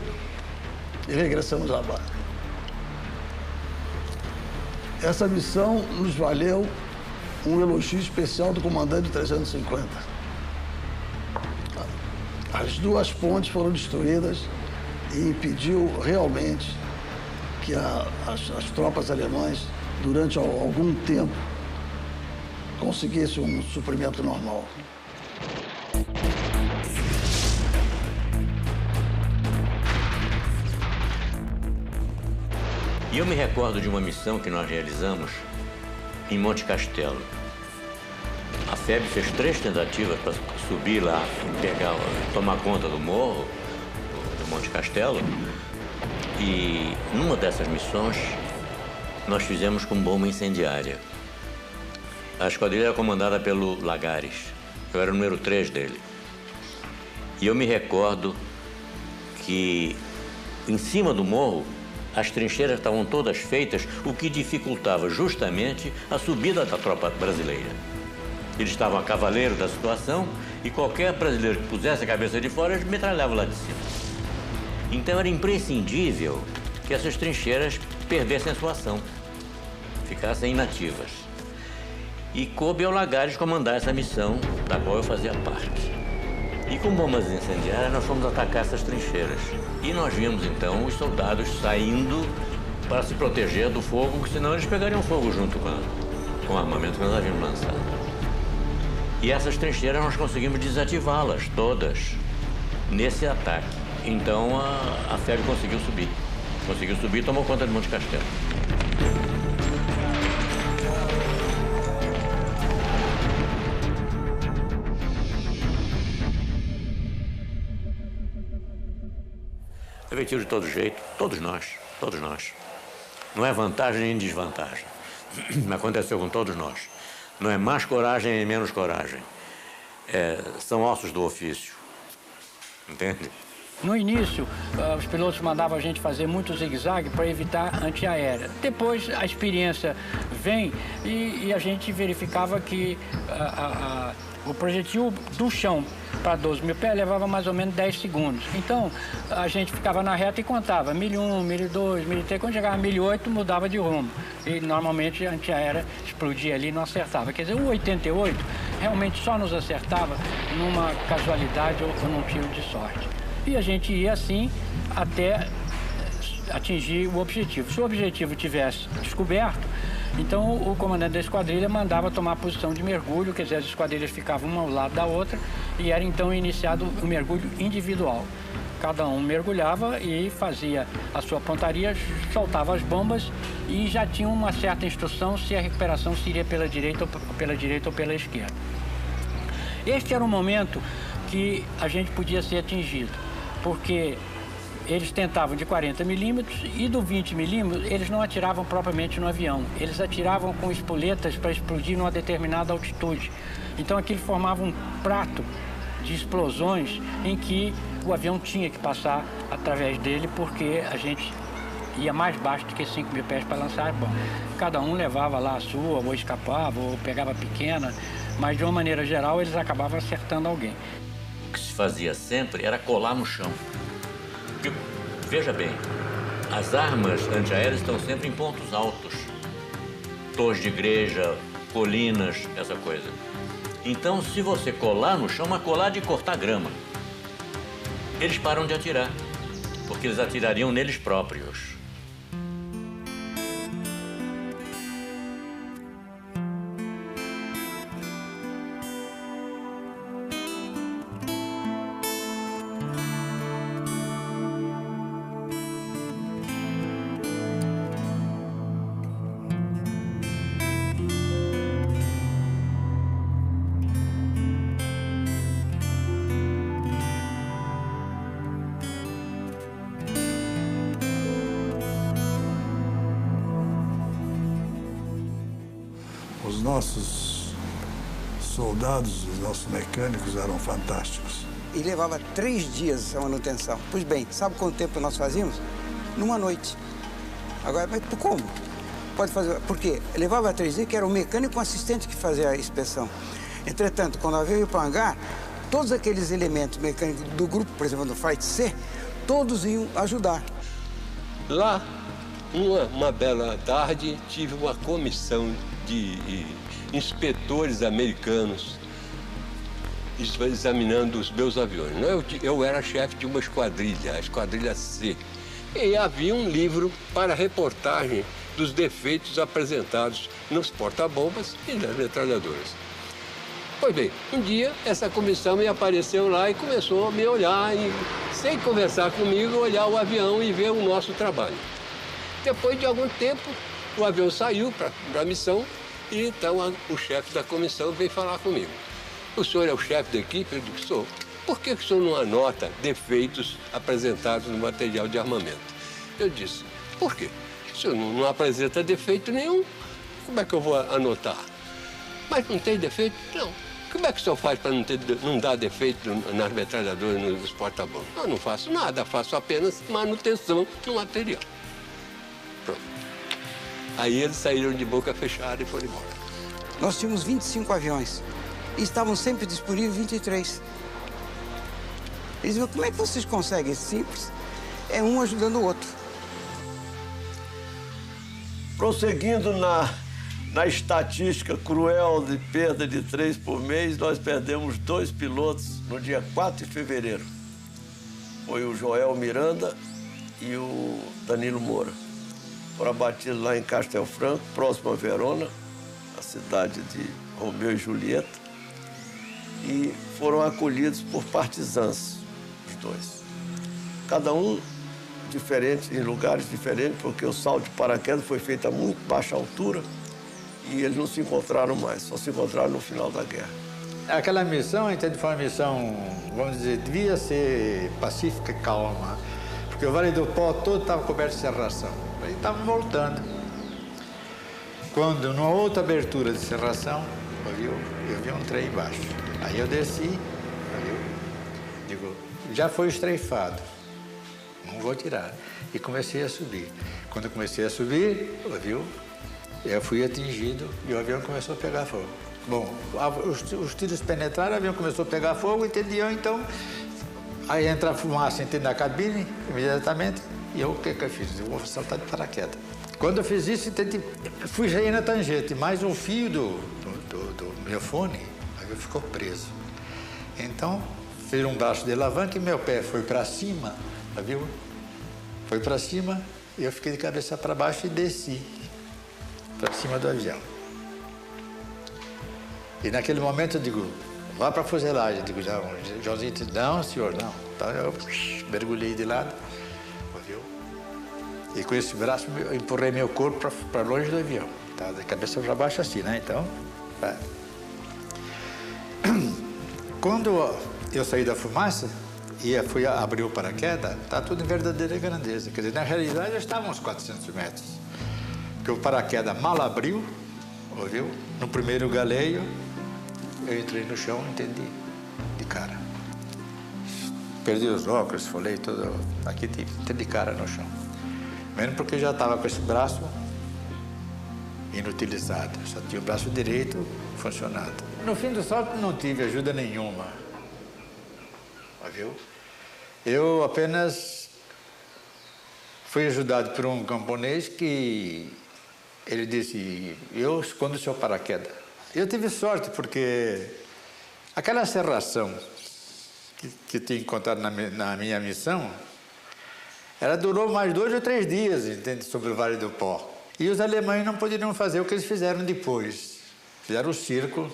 e regressamos à base. Essa missão nos valeu um elogio especial do comandante 350. As duas pontes foram destruídas e impediu realmente que as tropas alemãs, durante algum tempo, conseguissem um suprimento normal. E eu me recordo de uma missão que nós realizamos em Monte Castelo. A FEB fez 3 tentativas para subir lá, tomar conta do morro, do Monte Castelo. E numa dessas missões, nós fizemos com bomba incendiária. A esquadrilha era comandada pelo Lagares. Eu era o número 3 dele. E eu me recordo que em cima do morro, as trincheiras estavam todas feitas, o que dificultava justamente a subida da tropa brasileira. Eles estavam a cavaleiro da situação e qualquer brasileiro que pusesse a cabeça de fora, eles metralhavam lá de cima. Então era imprescindível que essas trincheiras perdessem a sua ação, ficassem inativas. E coube ao Lagares comandar essa missão, da qual eu fazia parte. E com bombas incendiárias nós fomos atacar essas trincheiras. E nós vimos então os soldados saindo para se proteger do fogo, porque senão eles pegariam fogo junto com o armamento que nós havíamos lançado. E essas trincheiras nós conseguimos desativá-las todas nesse ataque. Então a FEB conseguiu subir. Conseguiu subir e tomou conta de Monte Castelo. Levei tiro de todo jeito, todos nós. Não é vantagem nem desvantagem. Aconteceu com todos nós. Não é mais coragem e menos coragem. São ossos do ofício. Entende? No início, os pilotos mandavam a gente fazer muito zigue-zague para evitar antiaérea. Depois, a experiência vem e a gente verificava que o projetil do chão para 12 mil pés levava mais ou menos 10 segundos. Então, a gente ficava na reta e contava 1001, 1002, 1003. Quando chegava a 1008, mudava de rumo. E, normalmente, a antiaérea explodia ali e não acertava. Quer dizer, o 88 realmente só nos acertava numa casualidade ou num tiro de sorte. E a gente ia assim até atingir o objetivo. Se o objetivo tivesse descoberto, então o comandante da esquadrilha mandava tomar a posição de mergulho, quer dizer, as esquadrilhas ficavam uma ao lado da outra e era então iniciado o mergulho individual. Cada um mergulhava e fazia a sua pontaria, soltava as bombas e já tinha uma certa instrução se a recuperação seria pela direita ou pela esquerda. Este era o momento que a gente podia ser atingido, porque eles tentavam de 40 milímetros e do 20 milímetros eles não atiravam propriamente no avião. Eles atiravam com espoletas para explodir numa determinada altitude. Então aquilo formava um prato de explosões em que o avião tinha que passar através dele porque a gente ia mais baixo do que 5 mil pés para lançar a bomba. Cada um levava lá a sua, ou escapava, ou pegava pequena, mas de uma maneira geral eles acabavam acertando alguém. O que se fazia sempre era colar no chão. Porque, veja bem, as armas antiaéreas estão sempre em pontos altos. Torres de igreja, colinas, essa coisa. Então, se você colar no chão, uma colar de cortar grama, eles param de atirar, porque eles atirariam neles próprios. Os nossos soldados, os nossos mecânicos eram fantásticos. E levava 3 dias a manutenção. Pois bem, sabe quanto tempo nós fazíamos? Numa noite. Agora, mas como? Pode fazer. Por quê? Levava 3 dias, que era o mecânico e o assistente que fazia a inspeção. Entretanto, quando o avião ia para o hangar, todos aqueles elementos mecânicos do grupo, por exemplo, do Flight C, todos iam ajudar. Lá, uma bela tarde, tive uma comissão de inspetores americanos examinando os meus aviões. Eu era chefe de uma esquadrilha, a esquadrilha C. E havia um livro para reportagem dos defeitos apresentados nos porta-bombas e nas metralhadoras. Pois bem, um dia essa comissão me apareceu lá e começou a me olhar, e, sem conversar comigo, olhar o avião e ver o nosso trabalho. Depois de algum tempo, o avião saiu para a missão e então o chefe da comissão veio falar comigo. O senhor é o chefe da equipe? Eu disse, sou. Por que o senhor não anota defeitos apresentados no material de armamento? Eu disse, por quê? O senhor não apresenta defeito nenhum, como é que eu vou anotar? Mas não tem defeito? Não. Como é que o senhor faz para não dar defeito nas metralhadoras e nos porta-bombas? Eu não faço nada, faço apenas manutenção do material. Pronto. Aí eles saíram de boca fechada e foram embora. Nós tínhamos 25 aviões e estavam sempre disponíveis 23. Eles diziam, como é que vocês conseguem? É simples. É um ajudando o outro. Prosseguindo na estatística cruel de perda de 3 por mês, nós perdemos 2 pilotos no dia 4 de fevereiro. Foi o Joel Miranda e o Danilo Moura. Foram abatidos lá em Castelfranco, próximo a Verona, a cidade de Romeu e Julieta, e foram acolhidos por partisãs, os dois. Cada um diferente, em lugares diferentes, porque o salto de paraquedas foi feito a muito baixa altura e eles não se encontraram mais, só se encontraram no final da guerra. Aquela missão, entende, foi uma missão, vamos dizer, devia ser pacífica e calma, porque o Vale do Pó todo estava coberto de serração. Aí estavam voltando. Quando, numa outra abertura de serração, eu vi um trem embaixo. Aí eu desci, viu? Digo, já foi estreifado, não vou tirar. E comecei a subir. Quando eu comecei a subir, viu? Eu fui atingido e o avião começou a pegar fogo. Bom, os tiros penetraram, o avião começou a pegar fogo, entendiam, então... Aí entra a fumaça, entende, na cabine, imediatamente, e eu, o que eu fiz? Eu vou saltar de paraquedas. Quando eu fiz isso, fui já ir na tangente, mas o fio do meu fone ficou preso. Então, fiz um braço de alavanca e meu pé foi para cima, viu? Foi para cima e eu fiquei de cabeça para baixo e desci para cima do avião. E naquele momento eu digo, vá para a fuselagem. Eu digo, Joãozinho disse, não, senhor, não. Então eu mergulhei de lado, viu? E com esse braço eu empurrei meu corpo para longe do avião. Tá? De cabeça para baixo assim, né? Então, Quando eu saí da fumaça e fui abrir o paraquedas, tá tudo em verdadeira grandeza. Quer dizer, na realidade eu estava a uns 400 metros. Porque o paraquedas mal abriu, ouviu? No primeiro galeio, eu entrei no chão, entendi, de cara. Perdi os óculos, falei tudo, aqui de cara no chão. Mesmo porque já estava com esse braço inutilizado, só tinha o braço direito funcionando. No fim do salto não tive ajuda nenhuma, viu? Eu apenas fui ajudado por um camponês que ele disse, eu escondo o seu paraquedas. Eu tive sorte porque aquela serração que tinha encontrado na minha missão, ela durou mais 2 ou 3 dias, entende, sobre o Vale do Pó. E os alemães não poderiam fazer o que eles fizeram depois. Fizeram o circo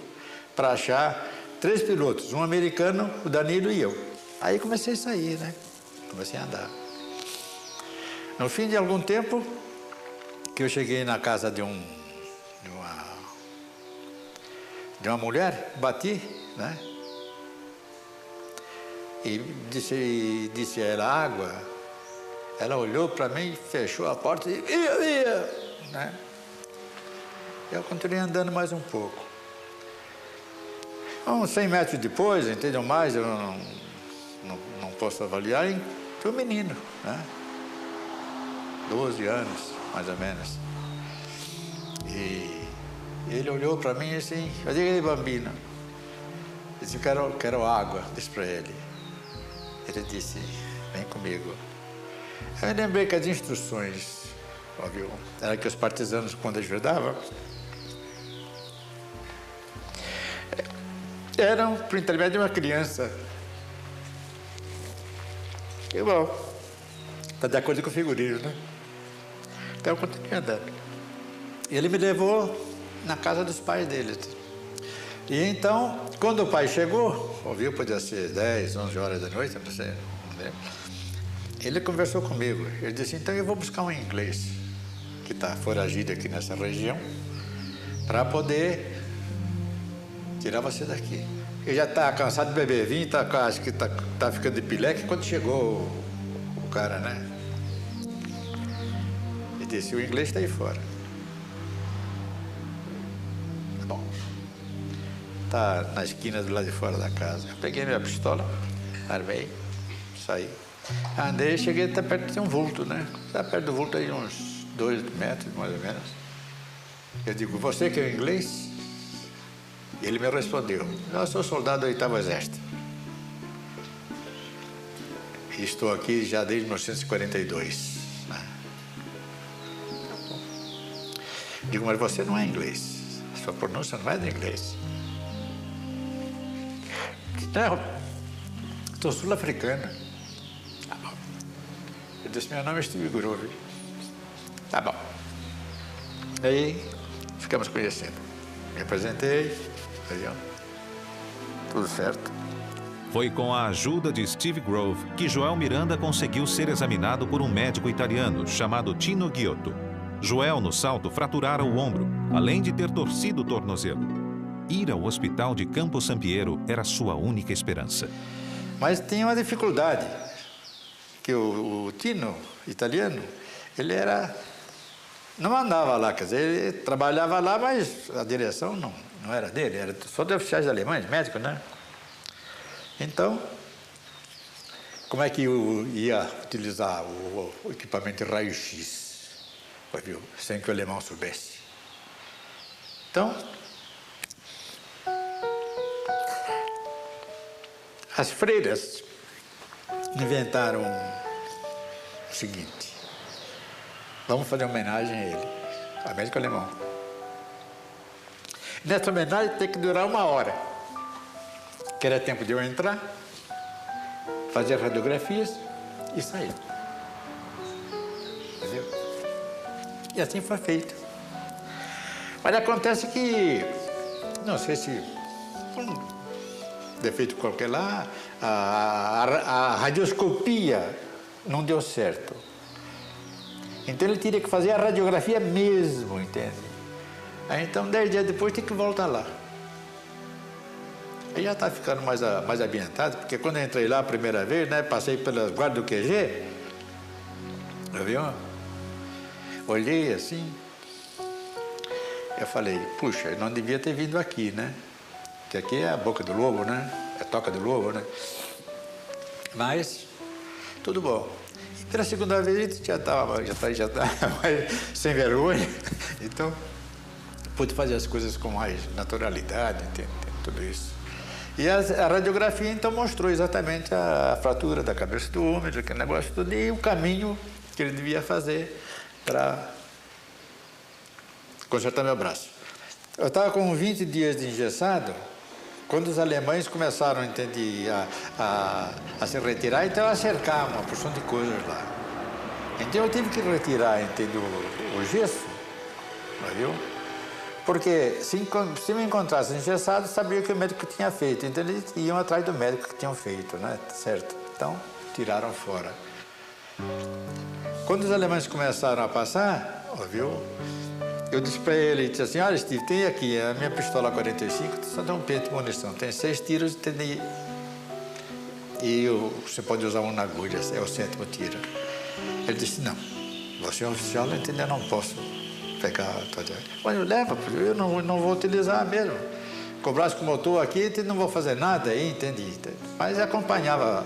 para achar 3 pilotos, um americano, o Danilo e eu. Aí comecei a sair, né? Comecei a andar. No fim de algum tempo, que eu cheguei na casa de uma mulher, bati, né? E disse a ela água. Ela olhou para mim, fechou a porta e ia, né? Eu continuei andando mais um pouco. Uns 100 metros depois, entendeu mais, eu não posso avaliar, foi um menino, né? 12 anos, mais ou menos. E ele olhou para mim assim, eu digo, aí, bambino. Eu disse, quero água, disse para ele. Ele disse, vem comigo. Eu me lembrei que as instruções, óbvio, era que os partisanos, quando ajudavam, eram por intermédio de uma criança. E bom, está de acordo com o figurino, né? Então eu continuei andando. E ele me levou na casa dos pais dele. E então, quando o pai chegou, ouviu, podia ser 10, 11 horas da noite, não sei, não lembro. Ele conversou comigo. Ele disse, então eu vou buscar um inglês que está foragido aqui nessa região para poder tirar você daqui. Ele já está cansado de beber vinho, acho que está ficando de pileque quando chegou o cara, né? Ele disse, o inglês está aí fora. Bom, está na esquina do lado de fora da casa. Eu peguei minha pistola, armei, saí. Andei, cheguei até perto de um vulto, né? Está perto do vulto aí uns 2 metros, mais ou menos. Eu digo, você que é inglês? Ele me respondeu, eu sou soldado do 8º Exército. E estou aqui já desde 1942. Né? Digo, mas você não é inglês. Sua pronúncia não é de inglês. Não, estou sul-africana. Tá bom. Eu disse, meu nome é Steve Groove. Tá bom. Aí, ficamos conhecendo. Me apresentei, tudo certo. Foi com a ajuda de Steve Grove que Joel Miranda conseguiu ser examinado por um médico italiano chamado Tino Giotto. Joel, no salto, fraturara o ombro, além de ter torcido o tornozelo. Ir ao hospital de Campo Sampiero era sua única esperança. Mas tinha uma dificuldade, que o Tino, italiano, ele era não andava lá, quer dizer, ele trabalhava lá, mas a direção não era dele, era só de oficiais alemães, médicos, né? Então, como é que eu ia utilizar o equipamento de raio-x, sem que o alemão soubesse? Então, as freiras inventaram o seguinte: vamos fazer uma homenagem a ele, a médico alemão. Nessa homenagem tem que durar 1 hora, que era tempo de eu entrar, fazer radiografias e sair. Entendeu? E assim foi feito. Mas acontece que, não sei se por um defeito qualquer lá, a radioscopia não deu certo. Então ele teria que fazer a radiografia mesmo, entende? Aí então 10 dias depois tem que voltar lá. Aí já está ficando mais ambientado, porque quando eu entrei lá a primeira vez, né, passei pelas guardas do QG, viu? Olhei assim, eu falei, puxa, eu não devia ter vindo aqui, né? Porque aqui é a boca do lobo, né? É a toca do lobo, né? Mas, tudo bom. E pela segunda vez já estava sem vergonha, então pude fazer as coisas com mais naturalidade, entende? Tudo isso. E a radiografia, então, mostrou exatamente a fratura da cabeça do homem, aquele negócio tudo, e o caminho que ele devia fazer para consertar meu braço. Eu estava com 20 dias de engessado, quando os alemães começaram, entende, a se retirar, então a cercar uma porção de coisas lá. Então eu tive que retirar, entende, o gesso, viu? Porque se me encontrassem engessado, sabia o que o médico tinha feito. Então eles iam atrás do médico que tinham feito, né? Certo? Então, tiraram fora. Quando os alemães começaram a passar, viu? Eu disse para ele, disse assim, olha, Steve, tem aqui a minha pistola 45, só tem um pente de munição, tem 6 tiros e você pode usar um na agulha, é o 7º tiro. Ele disse, não, você é um oficial, entendeu? Eu não posso pegar. Mas eu levo, eu não vou utilizar mesmo. Com o braço como eu estou aqui, não vou fazer nada aí, entende? Mas acompanhava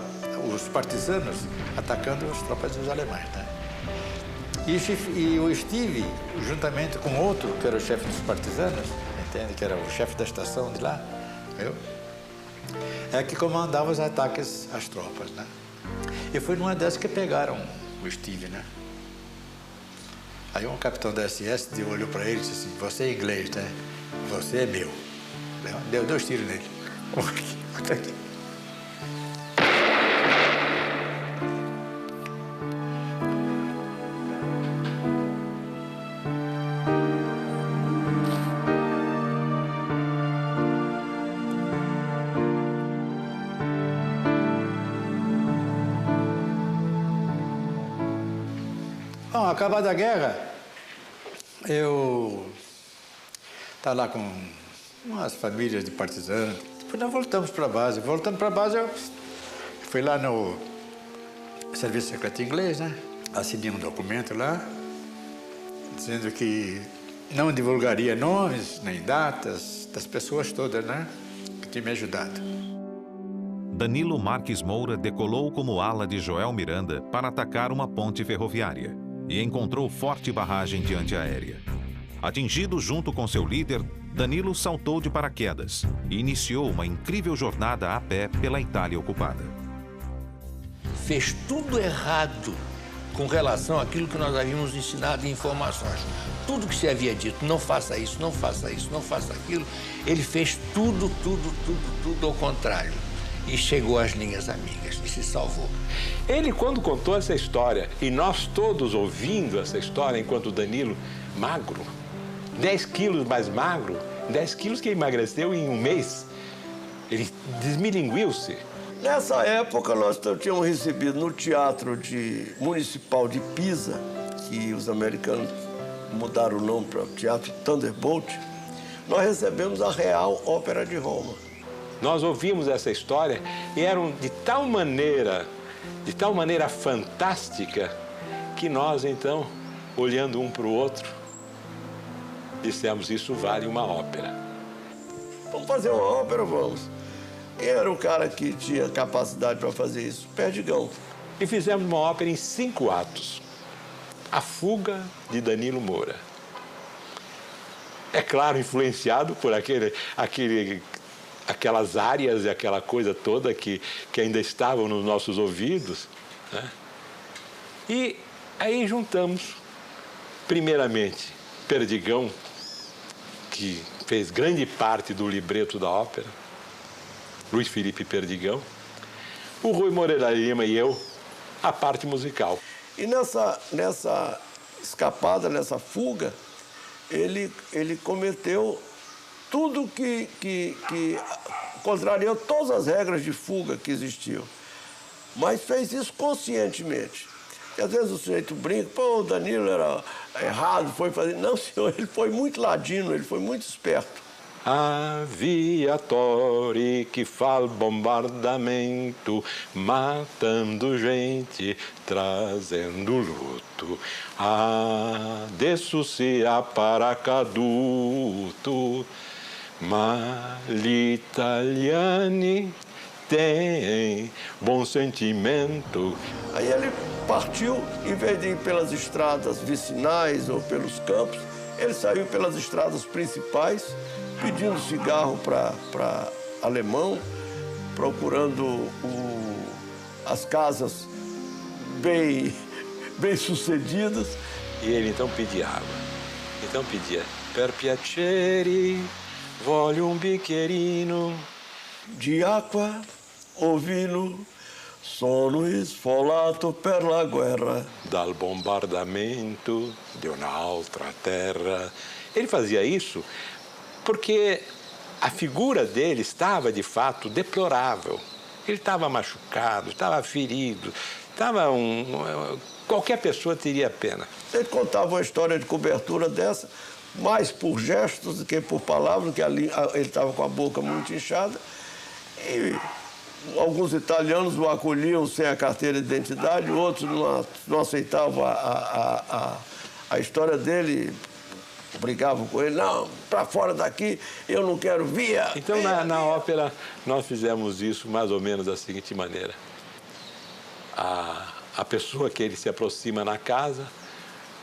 os partisanos atacando as tropas dos alemães, né? E o Steve, juntamente com outro, que era o chefe dos partisanos, entende? Que era o chefe da estação de lá, viu? É que comandava os ataques às tropas, né? E foi numa dessas que pegaram o Steve, né? Aí um capitão da SS olhou para ele e disse assim, você é inglês, né? Você é meu. Deu 2 tiros nele. Bom, acabada a guerra, eu estava lá com umas famílias de partisanos. Depois nós voltamos para a base. Voltando para a base, eu fui lá no Serviço Secreto Inglês, né? Assinei um documento lá, dizendo que não divulgaria nomes nem datas das pessoas todas, né? Que tinham me ajudado. Danilo Marques Moura decolou como ala de Joel Miranda para atacar uma ponte ferroviária e encontrou forte barragem de antiaérea. Atingido junto com seu líder, Danilo saltou de paraquedas e iniciou uma incrível jornada a pé pela Itália ocupada. Fez tudo errado com relação àquilo que nós havíamos ensinado em informações. Tudo que se havia dito, não faça isso, não faça isso, não faça aquilo, ele fez tudo ao contrário. E chegou às linhas amigas e se salvou. Ele, quando contou essa história, e nós todos ouvindo essa história, enquanto o Danilo, magro, 10 quilos mais magro, 10 quilos que emagreceu em um mês, ele desmilinguiu-se. Nessa época, nós tínhamos recebido no Teatro Municipal de Pisa, que os americanos mudaram o nome para o Teatro Thunderbolt, nós recebemos a Real Ópera de Roma. Nós ouvimos essa história e eram de tal maneira fantástica, que nós, então, olhando um para o outro, dissemos, isso vale uma ópera. Vamos fazer uma ópera, vamos. Quem era o cara que tinha capacidade para fazer isso? Perdigão. E fizemos uma ópera em 5 atos. A Fuga, de Danilo Moura. É claro, influenciado por aquelas áreas e aquela coisa toda que ainda estavam nos nossos ouvidos, né? E aí juntamos, primeiramente, Perdigão, que fez grande parte do libreto da ópera, Luiz Felipe Perdigão, o Rui Moreira Lima e eu, a parte musical. E nessa escapada, nessa fuga, ele cometeu tudo que contrariou todas as regras de fuga que existiam. Mas fez isso conscientemente. E às vezes o sujeito brinca, pô, o Danilo era errado, foi fazer... Não, senhor, ele foi muito ladino, ele foi muito esperto. Aviatori que faz bombardamento, matando gente, trazendo luto. Adesso sia paracaduto, ma gli italiani têm bom sentimento. Aí ele partiu, em vez de ir pelas estradas vicinais ou pelos campos, ele saiu pelas estradas principais, pedindo cigarro para alemão, procurando as casas bem sucedidas. E ele então pedia água. Então pedia, per piacere, voglio un bicchierino di acqua o vino, sono sfolato per la guerra. Dal bombardamento de un'altra terra. Ele fazia isso porque a figura dele estava, de fato, deplorável. Ele estava machucado, estava ferido, qualquer pessoa teria pena. Ele contava uma história de cobertura dessa, mais por gestos do que por palavras, que ele estava com a boca muito inchada. E alguns italianos o acolhiam sem a carteira de identidade, outros não aceitavam a história dele, brigavam com ele, não, para fora daqui, eu não quero via. Então, na ópera, nós fizemos isso mais ou menos da seguinte maneira. A pessoa que ele se aproxima na casa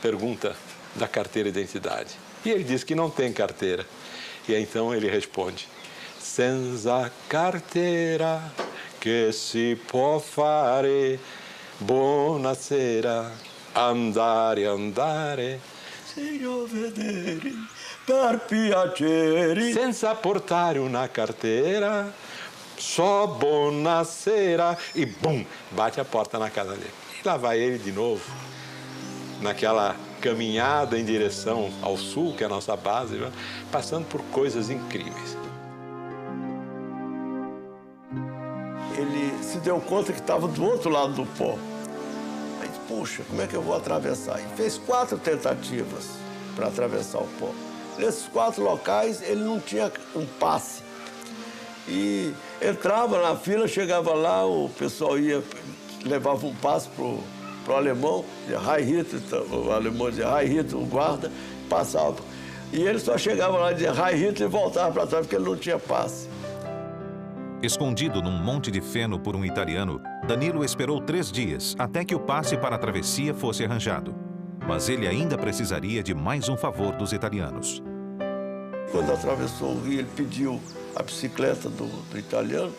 pergunta da carteira de identidade. E ele diz que não tem carteira. E aí, então ele responde, senza carteira che si può fare, buonasera, andare, andare. Signor vedere, per piacere. Senza portare una carteira, só buonasera. E bum, bate a porta na casa dele. E lá vai ele de novo, naquela caminhada em direção ao sul, que é a nossa base, passando por coisas incríveis. Ele se deu conta que estava do outro lado do pó. Aí disse, puxa, como é que eu vou atravessar? E fez 4 tentativas para atravessar o pó. Nesses 4 locais, ele não tinha um passe. E entrava na fila, chegava lá, o pessoal levava um passe pro alemão, de Heil Hitler, o alemão dizia Heil Hitler, o guarda, passava. E ele só chegava lá e dizia Heil Hitler e voltava para trás, porque ele não tinha passe. Escondido num monte de feno por um italiano, Danilo esperou 3 dias até que o passe para a travessia fosse arranjado. Mas ele ainda precisaria de mais um favor dos italianos. Quando atravessou o rio, ele pediu a bicicleta do italiano.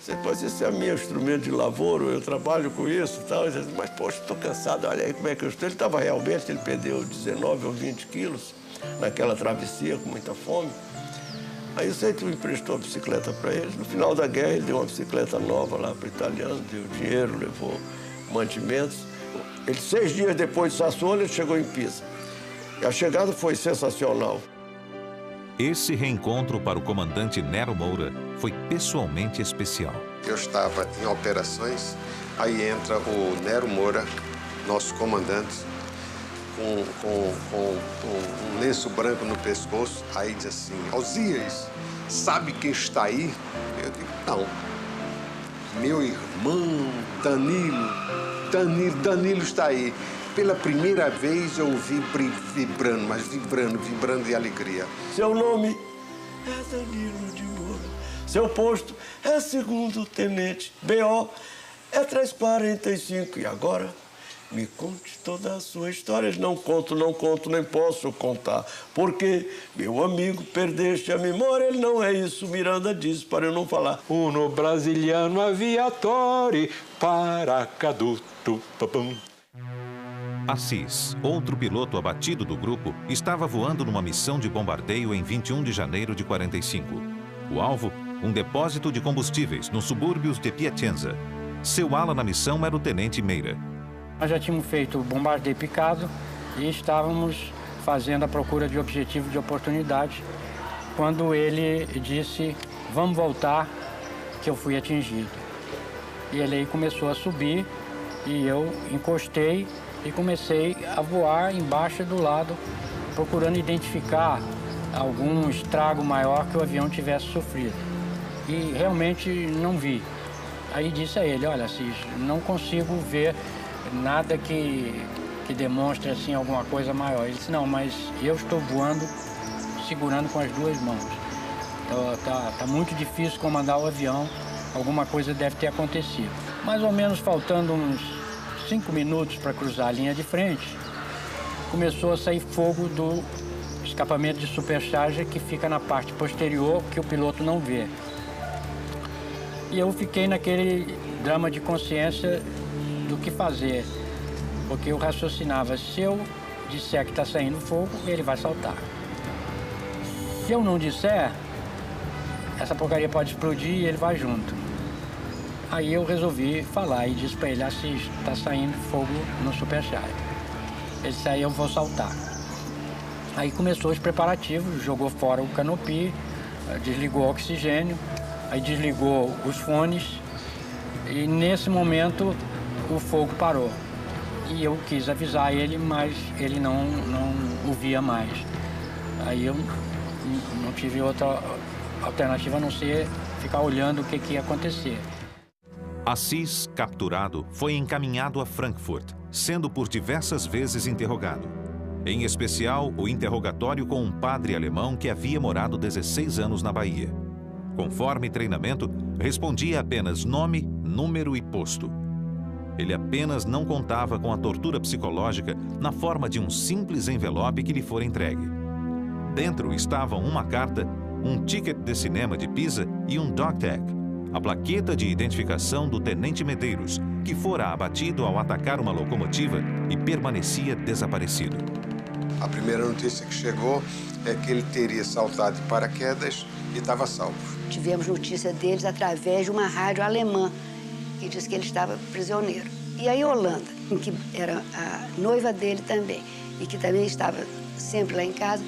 Depois, esse é meu instrumento de lavouro, eu trabalho com isso e tal. Ele disse, mas, poxa, estou cansado, olha aí como é que eu estou. Ele estava realmente, ele perdeu 19 ou 20 quilos naquela travessia, com muita fome. Aí o Seito emprestou a bicicleta para ele. No final da guerra, ele deu uma bicicleta nova lá para o italiano, deu dinheiro, levou mantimentos. Ele, 6 dias depois de Sassuolo, ele chegou em Pisa. E a chegada foi sensacional. Esse reencontro para o comandante Nero Moura foi pessoalmente especial. Eu estava em operações, aí entra o Nero Moura, nosso comandante, com um lenço branco no pescoço, aí diz assim, Osias, sabe quem está aí? Eu digo, não. Meu irmão, Danilo está aí. pela primeira vez eu vi vibrando, mas vibrando de alegria. Seu nome é Danilo de Moura. Seu posto é segundo tenente. BO é 345. E agora, me conte toda a sua história. Não conto, nem posso contar. Porque, meu amigo, perdeste a memória. Ele não é isso, Miranda disse, para eu não falar. Uno brasiliano aviatore, paracaduto, papum. Assis, outro piloto abatido do grupo, estava voando numa missão de bombardeio em 21 de janeiro de 45. O alvo, um depósito de combustíveis nos subúrbios de Piacenza. Seu ala na missão era o tenente Meira. Nós já tínhamos feito o bombardeio picado e estávamos fazendo a procura de objetivo de oportunidade, quando ele disse, vamos voltar, que eu fui atingido. E ele aí começou a subir e eu encostei e comecei a voar embaixo do lado, procurando identificar algum estrago maior que o avião tivesse sofrido. E realmente não vi. Aí disse a ele, olha, Assis, não consigo ver nada que demonstre assim alguma coisa maior. Ele disse, não, mas eu estou voando segurando com as duas mãos. Então, tá muito difícil comandar o avião, alguma coisa deve ter acontecido. Mais ou menos faltando uns 5 minutos para cruzar a linha de frente, começou a sair fogo do escapamento de supercharger que fica na parte posterior, que o piloto não vê. E eu fiquei naquele drama de consciência do que fazer, porque eu raciocinava, se eu disser que está saindo fogo, ele vai saltar. Se eu não disser, essa porcaria pode explodir e ele vai junto. Aí eu resolvi falar e disse para ele, Assis, está saindo fogo no supercharger. Ele disse, aí eu vou saltar. Aí começou os preparativos, jogou fora o canopi, desligou o oxigênio, aí desligou os fones e nesse momento o fogo parou. E eu quis avisar ele, mas ele não ouvia mais. Aí eu não tive outra alternativa a não ser ficar olhando o que ia acontecer. Assis, capturado, foi encaminhado a Frankfurt, sendo por diversas vezes interrogado. Em especial, o interrogatório com um padre alemão que havia morado 16 anos na Bahia. Conforme treinamento, respondia apenas nome, número e posto. Ele apenas não contava com a tortura psicológica na forma de um simples envelope que lhe fora entregue. Dentro estavam uma carta, um ticket de cinema de Pisa e um dog tag, a plaqueta de identificação do tenente Medeiros, que fora abatido ao atacar uma locomotiva e permanecia desaparecido. A primeira notícia que chegou é que ele teria saltado de paraquedas e estava salvo. Tivemos notícia deles através de uma rádio alemã, que disse que ele estava prisioneiro. E a Yolanda, que era a noiva dele também, e que também estava sempre lá em casa,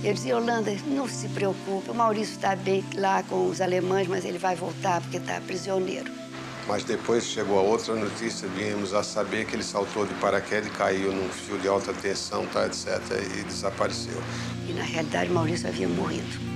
eu disse, Yolanda, não se preocupe, o Maurício está bem lá com os alemães, mas ele vai voltar porque está prisioneiro. Mas depois chegou a outra notícia, viemos a saber que ele saltou de paraquedas e caiu num fio de alta tensão, tá, etc., e desapareceu. E na realidade, Maurício havia morrido.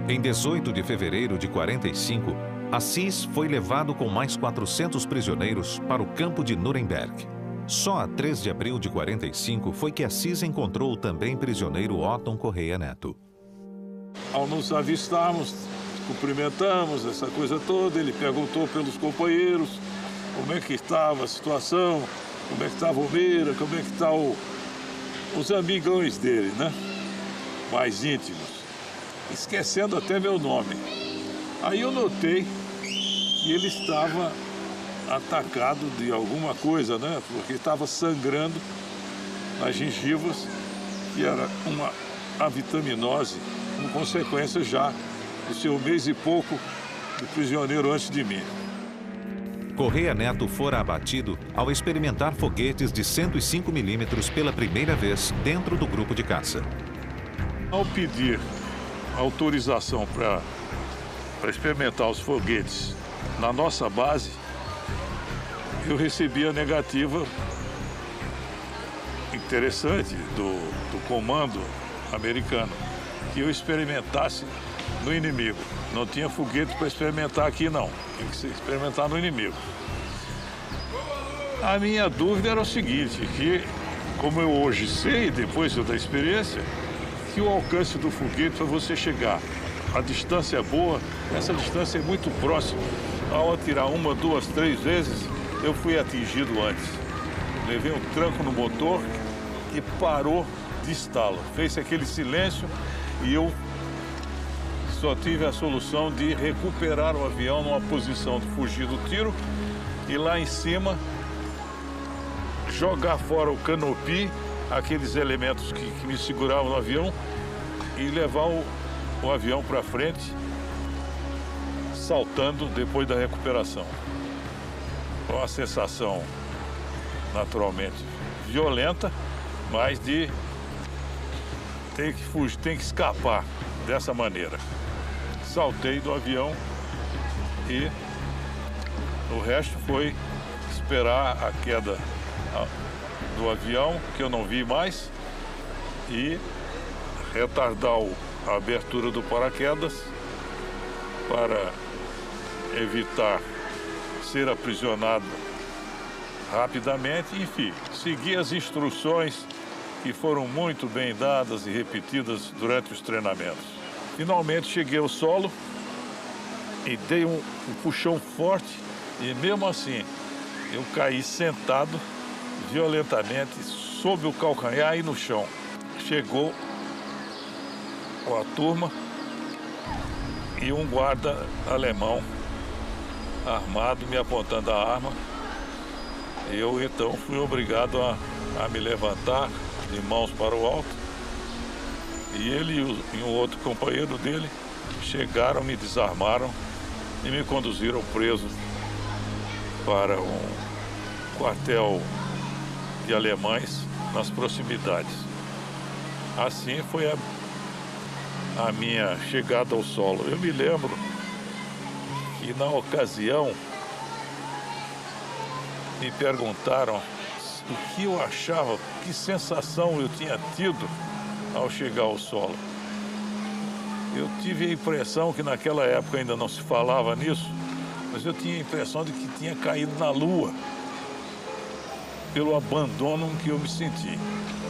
Em 18 de fevereiro de 45, Assis foi levado com mais 400 prisioneiros para o campo de Nuremberg. Só a 3 de abril de 45 foi que Assis encontrou o também prisioneiro Otton Correia Neto. Ao nos avistarmos, cumprimentamos, essa coisa toda, ele perguntou pelos companheiros como é que estava a situação, como é que estava o Meira, como é que estão os amigões dele, né? Mais íntimos. Esquecendo até meu nome. Aí eu notei que ele estava atacado de alguma coisa, né? Porque estava sangrando nas gengivas, que era uma avitaminose, como consequência já do seu mês e pouco de prisioneiro antes de mim. Correia Neto fora abatido ao experimentar foguetes de 105 milímetros pela primeira vez dentro do grupo de caça. Ao pedir autorização para experimentar os foguetes na nossa base, eu recebi a negativa interessante do comando americano, que eu experimentasse no inimigo. Não tinha foguete para experimentar aqui, não. Tinha que experimentar no inimigo. A minha dúvida era o seguinte, que, como eu hoje sei, depois da experiência, que o alcance do foguete para você chegar, a distância é boa, essa distância é muito próxima. Ao atirar 1, 2, 3 vezes, eu fui atingido antes. Levei um tranco no motor e parou de estalo. Fez aquele silêncio e eu só tive a solução de recuperar o avião numa posição de fugir do tiro e lá em cima jogar fora o canopy, aqueles elementos que me seguravam no avião, e levar o avião para frente, saltando depois da recuperação. Foi uma sensação naturalmente violenta, mas de ter que fugir, tem que escapar dessa maneira. Saltei do avião e o resto foi esperar a queda do avião, que eu não vi mais, e retardar a abertura do paraquedas para evitar ser aprisionado rapidamente. Enfim, seguir as instruções que foram muito bem dadas e repetidas durante os treinamentos. Finalmente cheguei ao solo e dei um puxão forte e mesmo assim eu caí sentado violentamente sob o calcanhar e no chão. Chegou a turma e um guarda alemão armado me apontando a arma. Eu então fui obrigado a me levantar de mãos para o alto, e ele e um outro companheiro dele chegaram, me desarmaram e me conduziram preso para um quartel de alemães nas proximidades. Assim foi a minha chegada ao solo. Eu me lembro que na ocasião me perguntaram o que eu achava, que sensação eu tinha tido ao chegar ao solo. Eu tive a impressão que naquela época ainda não se falava nisso, mas eu tinha a impressão de que tinha caído na lua, pelo abandono que eu me senti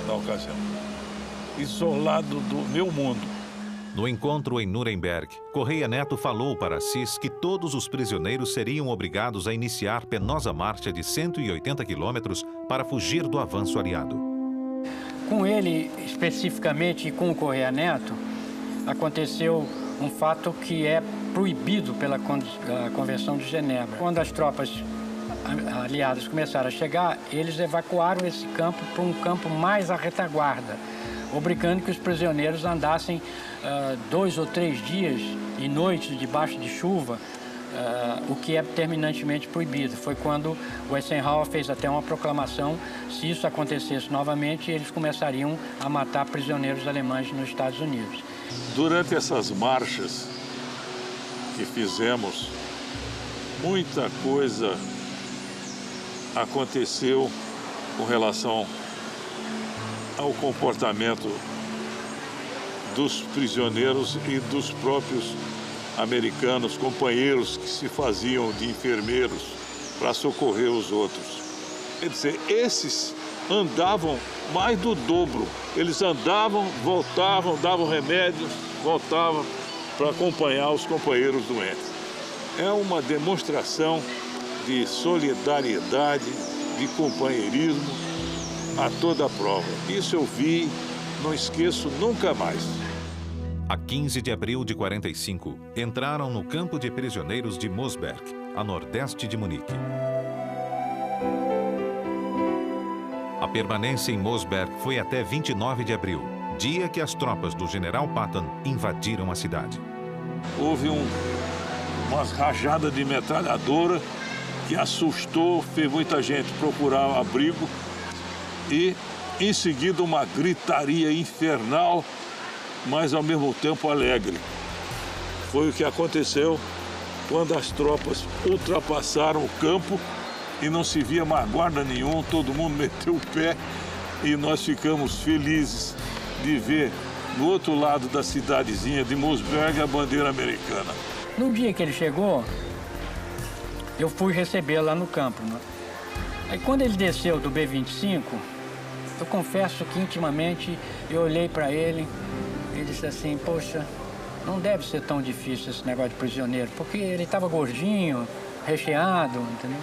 na ocasião, isolado do meu mundo. No encontro em Nuremberg, Correia Neto falou para Assis que todos os prisioneiros seriam obrigados a iniciar penosa marcha de 180 quilômetros para fugir do avanço aliado. Com ele, especificamente, e com o Correia Neto, aconteceu um fato que é proibido pela Convenção de Genebra. Quando as tropas aliadas começaram a chegar, eles evacuaram esse campo para um campo mais à retaguarda, obrigando que os prisioneiros andassem 2 ou 3 dias e noites debaixo de chuva, o que é terminantemente proibido. Foi quando o Eisenhower fez até uma proclamação: se isso acontecesse novamente, eles começariam a matar prisioneiros alemães nos Estados Unidos. Durante essas marchas que fizemos, muita coisa aconteceu com relação ao comportamento dos prisioneiros e dos próprios americanos, companheiros que se faziam de enfermeiros para socorrer os outros. Quer dizer, esses andavam mais do dobro. Eles andavam, voltavam, davam remédios, voltavam para acompanhar os companheiros doentes. É uma demonstração de solidariedade, de companheirismo a toda a prova. Isso eu vi, não esqueço nunca mais. A 15 de abril de 45, entraram no campo de prisioneiros de Mosberg, a nordeste de Munique. A permanência em Mosberg foi até 29 de abril, dia que as tropas do general Patton invadiram a cidade. Houve umas rajadas de metralhadora que assustou, fez muita gente procurar abrigo e, em seguida, uma gritaria infernal, mas ao mesmo tempo alegre. Foi o que aconteceu quando as tropas ultrapassaram o campo e não se via mais guarda nenhum, todo mundo meteu o pé e nós ficamos felizes de ver no outro lado da cidadezinha de Mossberg a bandeira americana. No dia que ele chegou, eu fui recebê-lo lá no campo, né? Aí quando ele desceu do B-25, eu confesso que intimamente eu olhei para ele e disse assim, poxa, não deve ser tão difícil esse negócio de prisioneiro, porque ele estava gordinho, recheado, entendeu?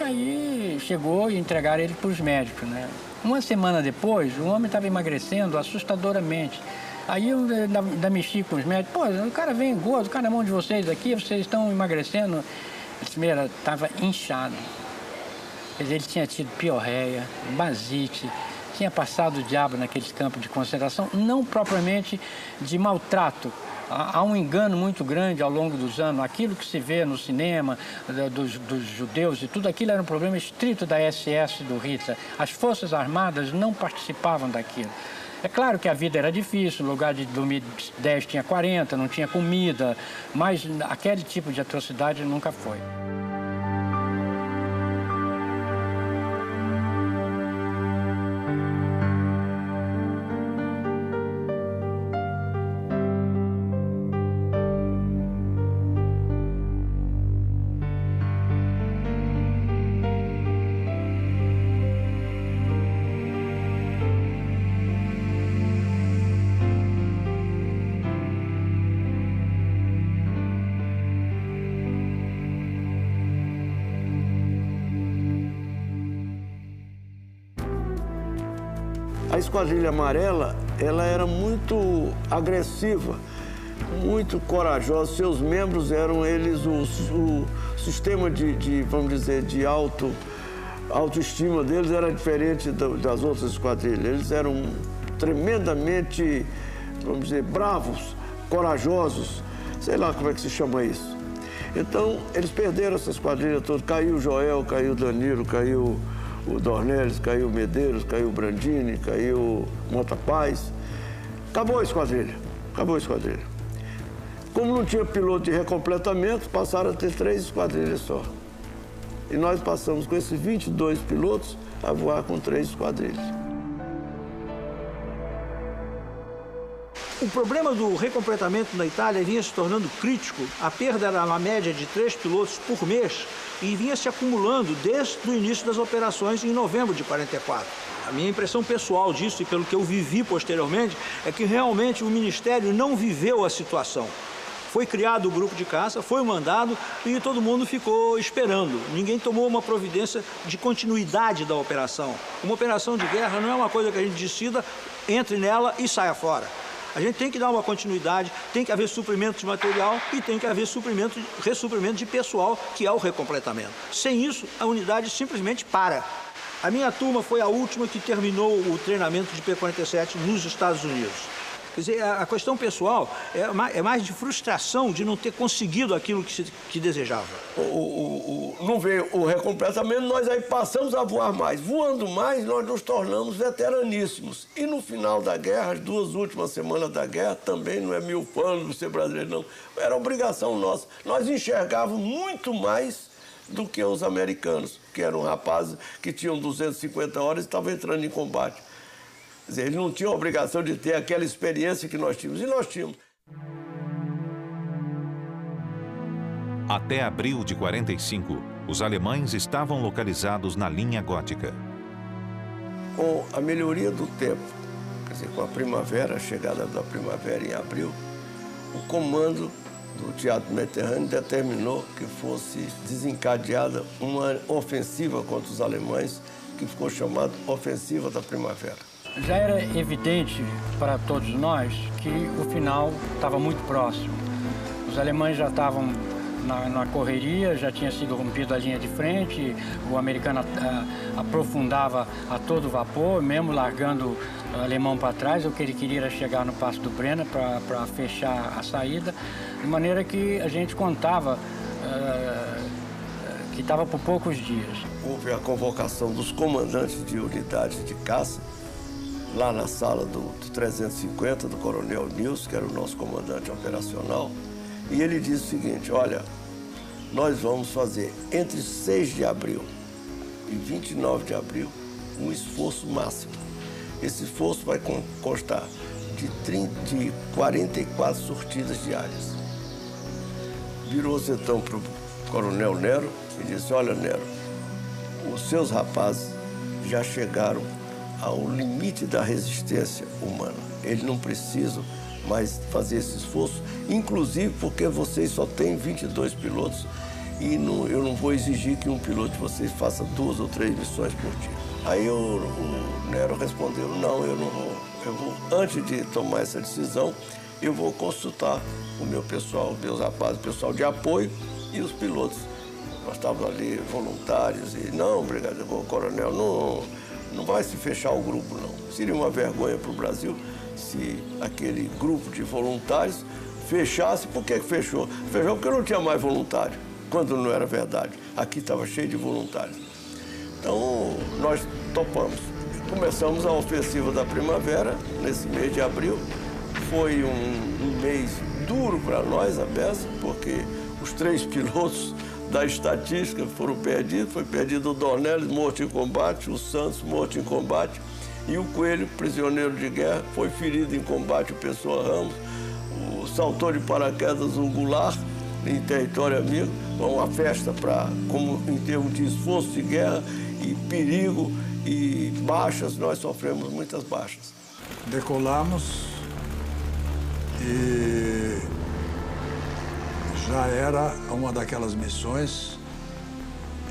Aí chegou e entregaram ele para os médicos, né? Uma semana depois, o homem estava emagrecendo assustadoramente. Aí eu ainda mexi com os médicos, pô, o cara vem gordo, o cara na mão de vocês aqui, vocês estão emagrecendo. Ele estava inchado. Quer dizer, ele tinha tido piorreia, basite, tinha passado o diabo naqueles campos de concentração, não propriamente de maltrato. Há um engano muito grande ao longo dos anos. Aquilo que se vê no cinema dos judeus e tudo aquilo era um problema estrito da SS do Hitler. As Forças Armadas não participavam daquilo. É claro que a vida era difícil, no lugar de 2010 tinha 40, não tinha comida, mas aquele tipo de atrocidade nunca foi. A Esquadrilha Amarela, ela era muito agressiva, muito corajosa. Seus membros eram eles o sistema vamos dizer, de autoestima deles era diferente das outras esquadrilhas. Eles eram tremendamente, vamos dizer, bravos, corajosos, sei lá como é que se chama isso. Então, eles perderam essa esquadrilha toda. Caiu o Joel, caiu o Danilo, caiu o Dornelles, caiu o Medeiros, caiu o Brandini, caiu o Mota Paz. Acabou a esquadrilha, acabou a esquadrilha. Como não tinha piloto de recompletamento, passaram a ter 3 esquadrilhas só. E nós passamos com esses 22 pilotos a voar com 3 esquadrilhas. O problema do recompletamento na Itália vinha se tornando crítico. A perda era na média de 3 pilotos por mês e vinha se acumulando desde o início das operações em novembro de 44. A minha impressão pessoal disso, e pelo que eu vivi posteriormente, é que realmente o Ministério não viveu a situação. Foi criado o grupo de caça, foi mandado e todo mundo ficou esperando. Ninguém tomou uma providência de continuidade da operação. Uma operação de guerra não é uma coisa que a gente decida, entre nela e saia fora. A gente tem que dar uma continuidade, tem que haver suprimento de material e tem que haver ressuprimento de pessoal, que é o recompletamento. Sem isso, a unidade simplesmente para. A minha turma foi a última que terminou o treinamento de P-47 nos Estados Unidos. Quer dizer, a questão pessoal é mais de frustração de não ter conseguido aquilo que desejava. Não veio o recompletamento, nós aí passamos a voar mais. Voando mais, nós nos tornamos veteraníssimos. E no final da guerra, as 2 últimas semanas da guerra, também não é mil panos do ser brasileiro, não. Era obrigação nossa. Nós enxergávamos muito mais do que os americanos, que eram rapazes que tinham 250 horas e estavam entrando em combate. Quer dizer, eles não tinham a obrigação de ter aquela experiência que nós tínhamos, e nós tínhamos. Até abril de 45, os alemães estavam localizados na linha gótica. Com a melhoria do tempo, quer dizer, com a primavera, a chegada da primavera em abril, o comando do Teatro Mediterrâneo determinou que fosse desencadeada uma ofensiva contra os alemães, que ficou chamada Ofensiva da Primavera. Já era evidente para todos nós que o final estava muito próximo. Os alemães já estavam na correria, já tinha sido rompida a linha de frente, o americano aprofundava a todo vapor, mesmo largando o alemão para trás. O que ele queria era chegar no Passo do Brena para fechar a saída, de maneira que a gente contava que estava por poucos dias. Houve a convocação dos comandantes de unidades de caça, lá na sala do 350, do coronel Nils, que era o nosso comandante operacional, e ele disse o seguinte: olha, nós vamos fazer entre 6 de abril e 29 de abril um esforço máximo. Esse esforço vai constar de 44 sortidas diárias. Virou-se então para o Coronel Nero e disse: olha, Nero, os seus rapazes já chegaram ao limite da resistência humana. Eles não precisam mais fazer esse esforço, inclusive porque vocês só têm 22 pilotos e eu não vou exigir que um piloto de vocês faça 2 ou 3 missões por dia. Aí o Nero respondeu: não, eu não vou. Eu vou, antes de tomar essa decisão, eu vou consultar o meu pessoal, os meus rapazes, o pessoal de apoio e os pilotos. Nós estávamos ali voluntários e não, brigadeiro, coronel, não vai se fechar o grupo, não. Seria uma vergonha para o Brasil se aquele grupo de voluntários fechasse. Por que fechou? Fechou porque não tinha mais voluntário, quando não era verdade. Aqui estava cheio de voluntários. Então, nós topamos. Começamos a ofensiva da primavera, nesse mês de abril. Foi um mês duro para nós, a beça, porque os 3 pilotos da estatística foram perdidos. Foi perdido o Dornelles, morto em combate, o Santos, morto em combate, e o Coelho, prisioneiro de guerra, foi ferido em combate, o Pessoa Ramos. O saltou de paraquedas o Goulart, em território amigo. Uma festa como em termos de esforço de guerra e perigo e baixas. Nós sofremos muitas baixas. Decolamos e já era uma daquelas missões,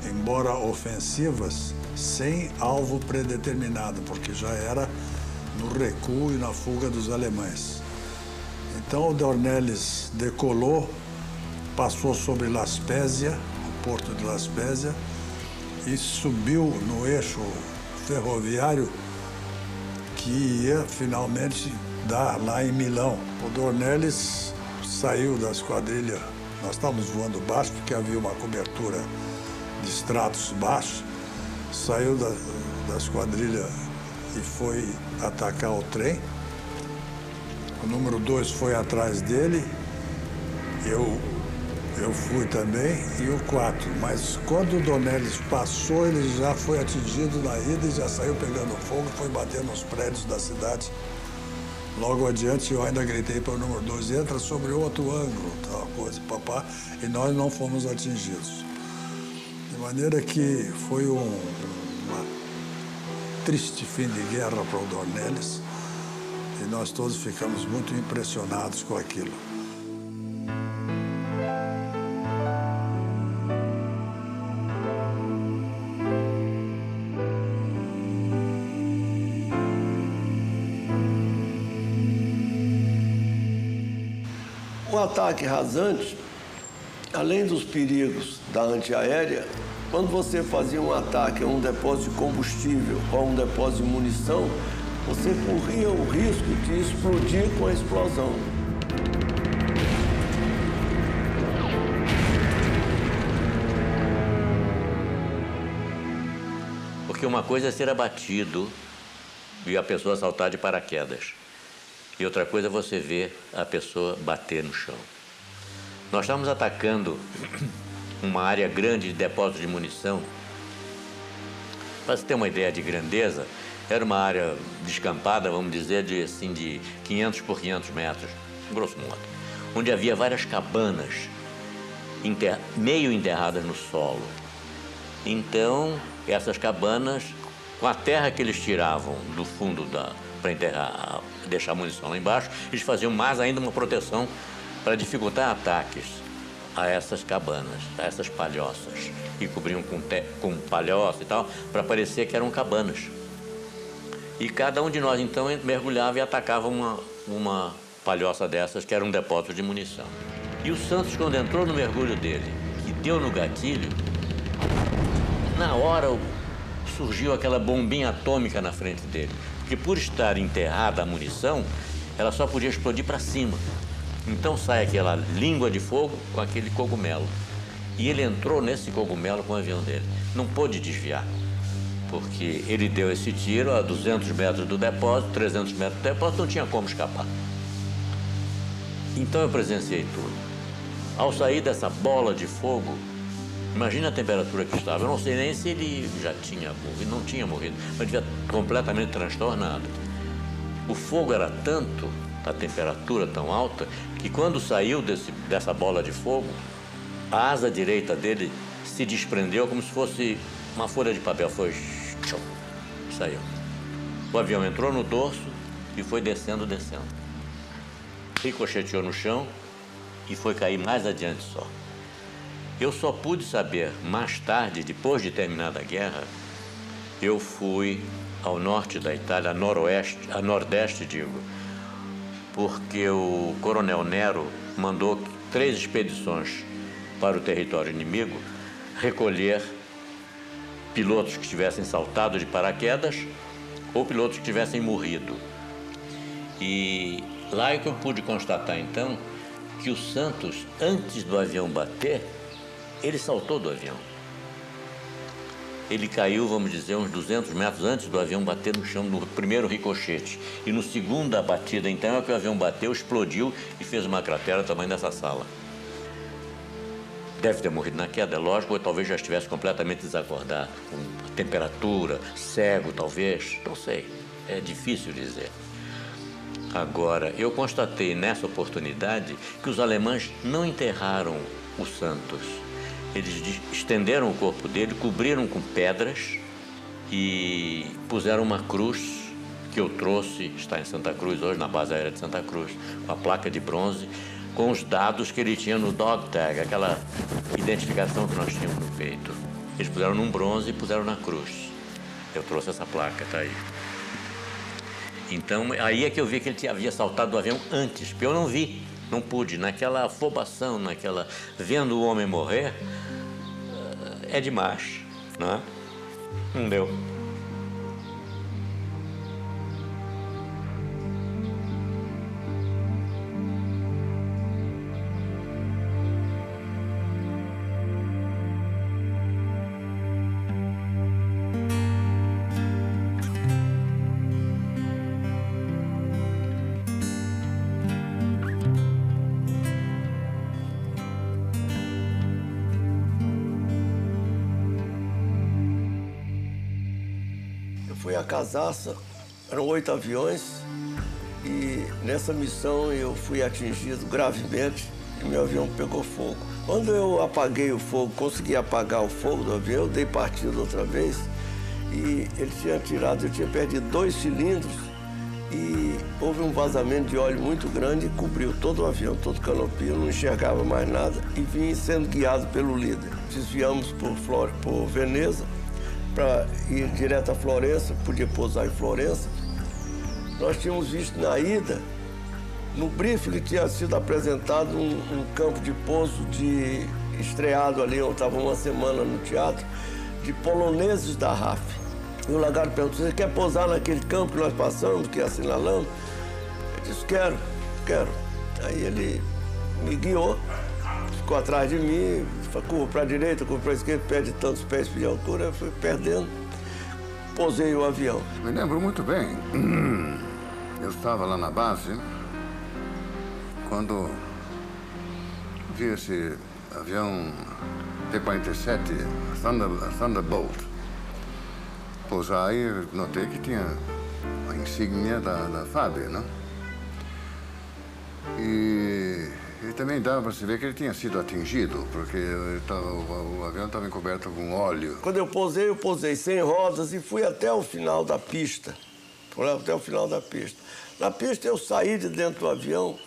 embora ofensivas, sem alvo predeterminado, porque já era no recuo e na fuga dos alemães. Então o Dornelles decolou, passou sobre La Spezia, o porto de La Spezia, e subiu no eixo ferroviário que ia finalmente dar lá em Milão. O Dornelles saiu da esquadrilha, nós estávamos voando baixo porque havia uma cobertura de estratos baixos, saiu da esquadrilha e foi atacar o trem. O número 2 foi atrás dele, eu fui também, e o 4. Mas quando o Dornelles passou, ele já foi atingido na ida e já saiu pegando fogo, foi bater nos prédios da cidade. Logo adiante, eu ainda gritei para o número 2, entra sobre outro ângulo, tal coisa, papá, e nós não fomos atingidos. De maneira que foi uma triste fim de guerra para o Dornelles, e nós todos ficamos muito impressionados com aquilo. O ataque rasante, além dos perigos da antiaérea, quando você fazia um ataque a um depósito de combustível ou a um depósito de munição, você corria o risco de explodir com a explosão. Porque uma coisa é ser abatido e a pessoa saltar de paraquedas. E outra coisa é você ver a pessoa bater no chão. Nós estávamos atacando uma área grande de depósito de munição. Para você ter uma ideia de grandeza, era uma área descampada, vamos dizer, de 500 por 500 metros, grosso modo, onde havia várias cabanas meio enterradas no solo. Então, essas cabanas, com a terra que eles tiravam do fundo para enterrar, deixar a munição lá embaixo, eles faziam mais ainda uma proteção para dificultar ataques a essas cabanas, a essas palhoças, e cobriam com palhoça e tal, para parecer que eram cabanas. E cada um de nós, então, mergulhava e atacava uma palhoça dessas, que era um depósito de munição. E o Santos, quando entrou no mergulho dele, que deu no gatilho, na hora surgiu aquela bombinha atômica na frente dele. Porque por estar enterrada a munição, ela só podia explodir para cima. Então sai aquela língua de fogo com aquele cogumelo. E ele entrou nesse cogumelo com o avião dele. Não pôde desviar, porque ele deu esse tiro a 200 metros do depósito, 300 metros do depósito, não tinha como escapar. Então eu presenciei tudo. Ao sair dessa bola de fogo, Imagina a temperatura que estava. Eu não sei nem se ele já tinha morrido, não tinha morrido, mas devia completamente transtornado. O fogo era tanto, a temperatura tão alta, que quando saiu dessa bola de fogo, a asa direita dele se desprendeu como se fosse uma folha de papel. Foi... saiu. O avião entrou no dorso e foi descendo. Ricocheteou no chão e foi cair mais adiante só. Eu só pude saber mais tarde, depois de terminada a guerra, eu fui ao norte da Itália, a nordeste, porque o coronel Nero mandou 3 expedições para o território inimigo recolher pilotos que tivessem saltado de paraquedas ou pilotos que tivessem morrido. E lá é que eu pude constatar, então, que o Santos, antes do avião bater, ele saltou do avião. Ele caiu, vamos dizer, uns 200 metros antes do avião bater no chão, no primeiro ricochete. E no segunda batida, então, é que o avião bateu, explodiu e fez uma cratera do tamanho dessa sala. Deve ter morrido na queda, é lógico, ou talvez já estivesse completamente desacordado, com temperatura, cego, talvez, não sei. É difícil dizer. Agora, eu constatei nessa oportunidade que os alemães não enterraram o Santos. Eles estenderam o corpo dele, cobriram com pedras e puseram uma cruz que eu trouxe, está em Santa Cruz hoje, na base aérea de Santa Cruz, com a placa de bronze, com os dados que ele tinha no dog tag, aquela identificação que nós tínhamos no peito. Eles puseram num bronze e puseram na cruz. Eu trouxe essa placa, tá aí. Então, aí é que eu vi que ele havia saltado do avião antes, porque eu não vi. Não pude, naquela afobação, vendo o homem morrer, é demais, não é? Não deu. Foi a Casaça, eram 8 aviões e nessa missão eu fui atingido gravemente e meu avião pegou fogo. Quando eu apaguei o fogo, consegui apagar o fogo do avião, eu dei partida outra vez e ele tinha tirado, eu tinha perdido 2 cilindros e houve um vazamento de óleo muito grande e cobriu todo o avião, todo o canopio, eu não enxergava mais nada e vim sendo guiado pelo líder. Desviamos por Veneza, para ir direto a Florença, podia pousar em Florença. Nós tínhamos visto na ida, no briefing que tinha sido apresentado um campo de pouso estreado ali, eu estava uma semana no teatro, de poloneses da RAF. E o lagarto perguntou, você quer pousar naquele campo que nós passamos, que assinalamos? Eu disse, quero. Aí ele me guiou, ficou atrás de mim, curva para a direita, curva para a esquerda, perde tantos pés de altura, eu fui perdendo, pousei o avião. Me lembro muito bem. Eu estava lá na base quando vi esse avião T-47 Thunderbolt pousar e notei que tinha a insígnia da FAB, né? E também dava para se ver que ele tinha sido atingido, porque o avião estava encoberto com óleo. Quando eu posei sem rodas e fui até o final da pista. Na pista eu saí de dentro do avião,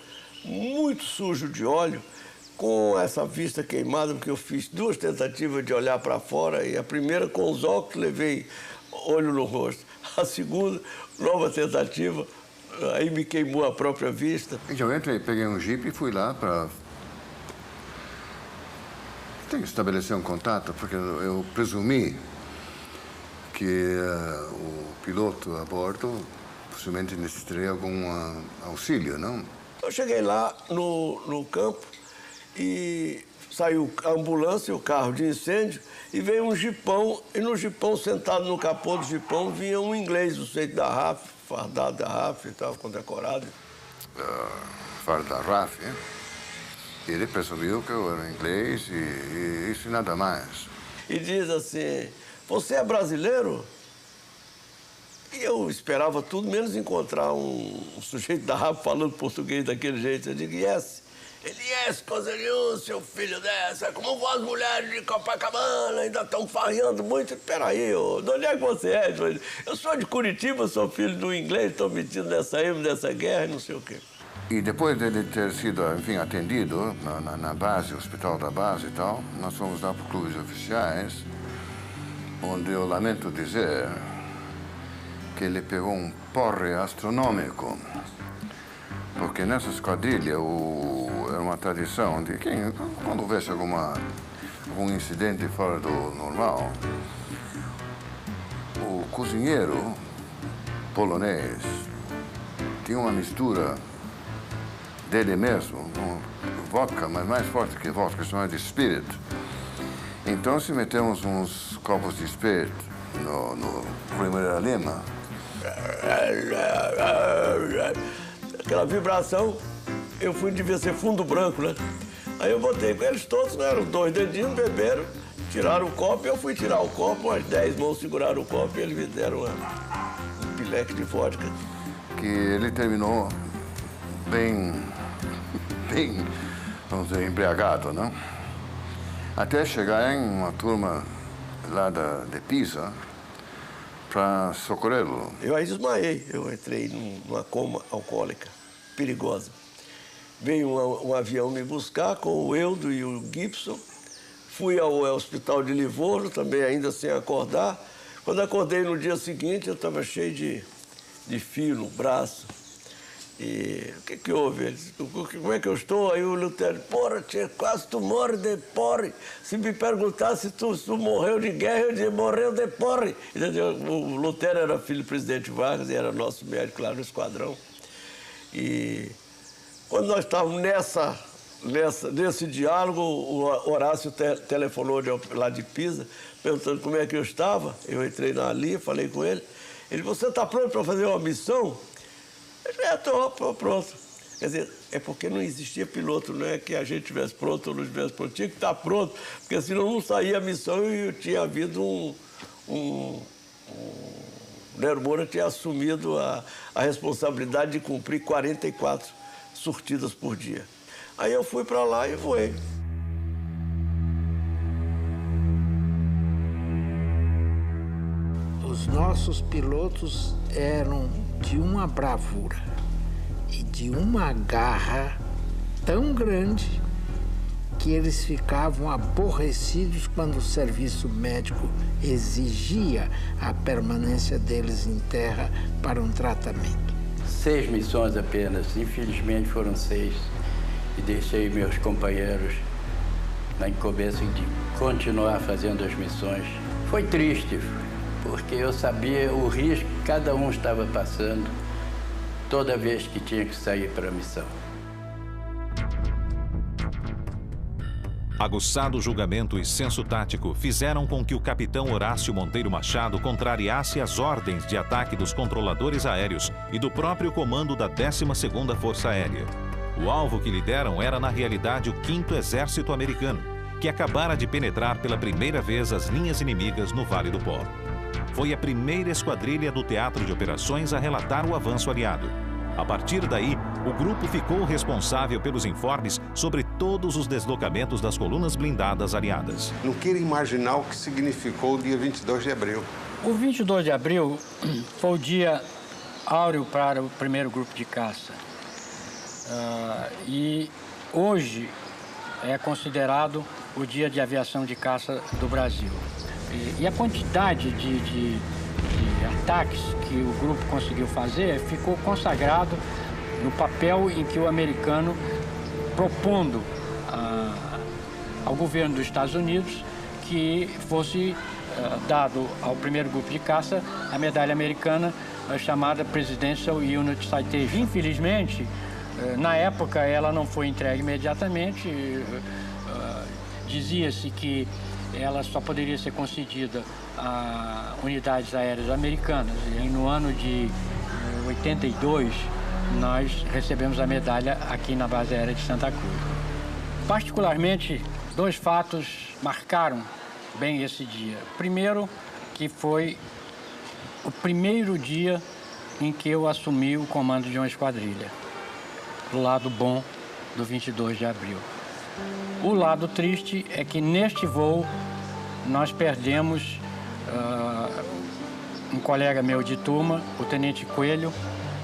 muito sujo de óleo, com essa vista queimada, porque eu fiz 2 tentativas de olhar para fora, e a primeira com os óculos levei olho no rosto. A segunda, nova tentativa, aí me queimou a própria vista. Eu entrei, peguei um jipe e fui lá para... Tem que estabelecer um contato, porque eu presumi que o piloto a bordo possivelmente necessitaria algum auxílio, não? Eu cheguei lá no campo e saiu a ambulância, o carro de incêndio, e veio um jipão, e no jipão, sentado no capô do jipão, vinha um inglês, o sujeito da RAF, fardado da RAF e tal, condecorado. Farda da RAF, hein? Ele presumiu que eu era inglês e isso e nada mais. E diz assim, você é brasileiro? E eu esperava tudo, menos encontrar um sujeito da rapa falando português daquele jeito. Eu digo, yes. Ele, yes, coisa nenhuma, seu filho dessa. Como vão as mulheres de Copacabana, ainda estão farreando muito. Peraí, de onde é que você é? Eu sou de Curitiba, sou filho do inglês, estou metido nessa guerra e não sei o quê. E depois dele ter sido, enfim, atendido na base, hospital da base e tal, nós fomos lá para clubes oficiais, onde eu lamento dizer que ele pegou um porre astronômico. Porque nessa esquadrilha era uma tradição de quem, quando houvesse algum incidente fora do normal, o cozinheiro polonês tinha uma mistura dele mesmo, vodka, mas mais forte que vodka, chamada de spirit. Então, se metemos uns copos de spirit no Primeira Lima, aquela vibração, eu devia ser fundo branco, né? Aí eu botei com eles todos, né? Eram 2 dedinhos, beberam, tiraram o copo, eu fui tirar o copo, as 10 mãos seguraram o copo e eles me deram um pileque de vodka. Que ele terminou bem, vamos dizer, embriagado, não? Até chegar em uma turma lá de Pisa para socorrê-lo. Eu aí desmaiei, eu entrei numa coma alcoólica, perigosa. Veio um avião me buscar com o Eudo e o Gibson. Fui ao hospital de Livorno, também ainda sem acordar. Quando acordei no dia seguinte, eu estava cheio de fio no braço. E o que houve? Ele disse, como é que eu estou? Aí o Lutero, porra, tia, quase tu morre de porre. Se me perguntasse se tu morreu de guerra, eu dizia, morreu de porre. O Lutero era filho do presidente Vargas e era nosso médico lá no esquadrão. E quando nós estávamos nesse diálogo, o Horácio telefonou lá de Pisa, perguntando como é que eu estava. Eu entrei ali, falei com ele. Ele, você está pronto para fazer uma missão? Eu disse, estou pronto. Quer dizer, é porque não existia piloto, não é que a gente estivesse pronto ou não estivesse pronto. Tinha que estar pronto, porque senão não saía a missão e tinha havido o Nero Moura tinha assumido a responsabilidade de cumprir 44 sortidas por dia. Aí eu fui para lá e voei. Os nossos pilotos eram de uma bravura e de uma garra tão grande que eles ficavam aborrecidos quando o serviço médico exigia a permanência deles em terra para um tratamento. 6 missões apenas, infelizmente foram 6, e deixei meus companheiros na incumbência de continuar fazendo as missões. Foi triste, porque eu sabia o risco que cada um estava passando toda vez que tinha que sair para a missão. Aguçado julgamento e senso tático fizeram com que o capitão Horácio Monteiro Machado contrariasse as ordens de ataque dos controladores aéreos e do próprio comando da 12ª Força Aérea. O alvo que lhe deram era, na realidade, o 5º Exército Americano, que acabara de penetrar pela primeira vez as linhas inimigas no Vale do Pó. Foi a primeira esquadrilha do teatro de operações a relatar o avanço aliado. A partir daí, o grupo ficou responsável pelos informes sobre todos os deslocamentos das colunas blindadas aliadas. Não quero imaginar o que significou o dia 22 de abril. O 22 de abril foi o dia áureo para o primeiro grupo de caça. E hoje é considerado o dia de aviação de caça do Brasil. E a quantidade de ataques que o grupo conseguiu fazer ficou consagrado no papel em que o americano, propondo ao governo dos Estados Unidos que fosse dado ao primeiro grupo de caça a medalha americana chamada Presidential Unit Citation. Infelizmente, na época ela não foi entregue imediatamente. Dizia-se que ela só poderia ser concedida a unidades aéreas americanas. E no ano de 82, nós recebemos a medalha aqui na base aérea de Santa Cruz. Particularmente, 2 fatos marcaram bem esse dia. Primeiro, que foi o primeiro dia em que eu assumi o comando de uma esquadrilha, do lado bom do 22 de abril. O lado triste é que neste voo nós perdemos um colega meu de turma, o Tenente Coelho,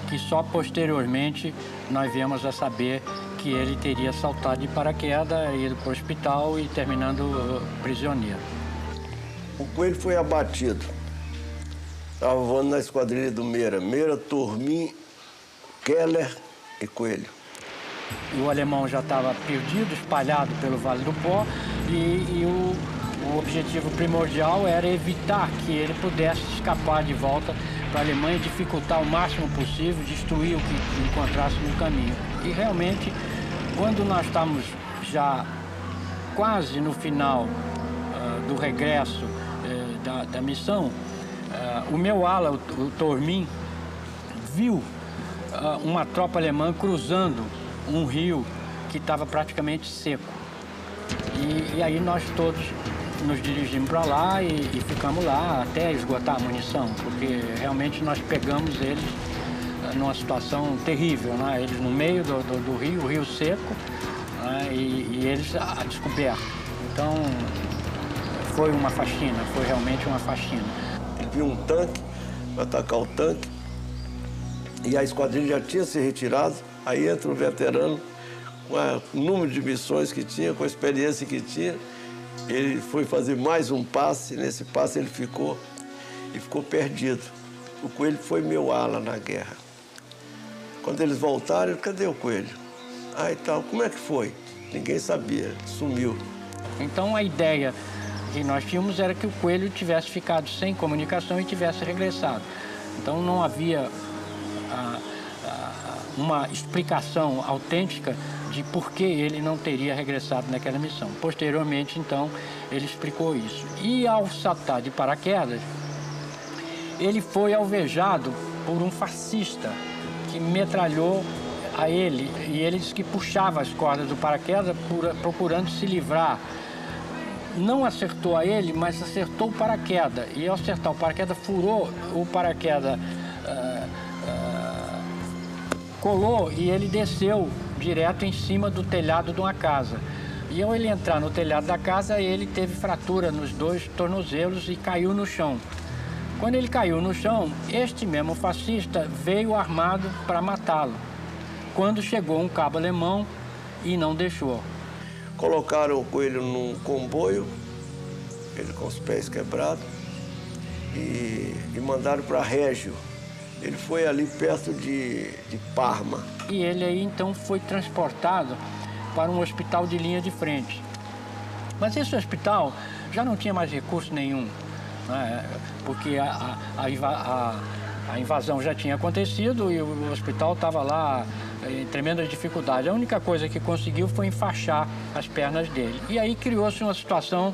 que só posteriormente nós viemos a saber que ele teria saltado de paraquedas, ido para o hospital e terminando prisioneiro. O Coelho foi abatido. Estava voando na esquadrilha do Meira. Meira, Tormin, Keller e Coelho. O alemão já estava perdido, espalhado pelo Vale do Pó, e o objetivo primordial era evitar que ele pudesse escapar de volta para a Alemanha, dificultar o máximo possível, destruir o que encontrasse no caminho. E realmente, quando nós estávamos já quase no final do regresso da missão, o meu ala, o Tormin, viu uma tropa alemã cruzando um rio que estava praticamente seco. E aí nós todos nos dirigimos para lá e ficamos lá até esgotar a munição, porque realmente nós pegamos eles numa situação terrível, né? Eles no meio do rio, o rio seco, né? e eles a descoberto. Então foi uma faxina, foi realmente uma faxina. Ele viu um tanque, para atacar o tanque, e a esquadrilha já tinha se retirado. Aí entra um veterano, com o número de missões que tinha, com a experiência que tinha. Ele foi fazer mais um passe, nesse passe ele ficou perdido. O Coelho foi meu ala na guerra. Quando eles voltaram, cadê o Coelho? Ah, e tal, como é que foi? Ninguém sabia, sumiu. Então a ideia que nós tínhamos era que o Coelho tivesse ficado sem comunicação e tivesse regressado. Então não havia uma explicação autêntica de por que ele não teria regressado naquela missão. Posteriormente, então, ele explicou isso. E ao saltar de paraquedas, ele foi alvejado por um fascista que metralhou a ele, e ele disse que puxava as cordas do paraquedas procurando se livrar. Não acertou a ele, mas acertou o paraquedas. E ao acertar o paraquedas, furou o paraquedas, colou, e ele desceu direto em cima do telhado de uma casa. E ao ele entrar no telhado da casa, ele teve fratura nos 2 tornozelos e caiu no chão. Quando ele caiu no chão, este mesmo fascista veio armado para matá-lo. Quando chegou um cabo alemão e não deixou. Colocaram o Coelho num comboio, ele com os pés quebrados, e mandaram para Régio. Ele foi ali perto de Parma. E ele aí então foi transportado para um hospital de linha de frente. Mas esse hospital já não tinha mais recurso nenhum, né? Porque a invasão já tinha acontecido e o hospital estava lá em tremenda dificuldade. A única coisa que conseguiu foi enfaixar as pernas dele. E aí criou-se uma situação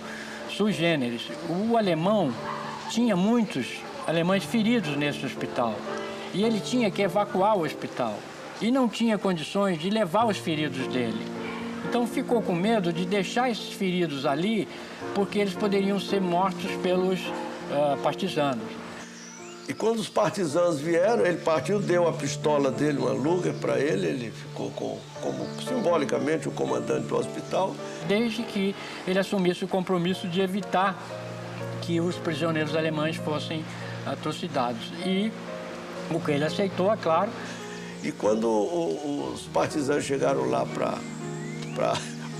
sui generis. O alemão tinha muitos alemães feridos nesse hospital. E ele tinha que evacuar o hospital. E não tinha condições de levar os feridos dele. Então ficou com medo de deixar esses feridos ali, porque eles poderiam ser mortos pelos partisanos. E quando os partisanos vieram, ele partiu, deu a pistola dele, uma Luger para ele, ele ficou como simbolicamente o comandante do hospital. Desde que ele assumisse o compromisso de evitar que os prisioneiros alemães fossem atrocidades. E o que ele aceitou, é claro. E quando os partisanos chegaram lá para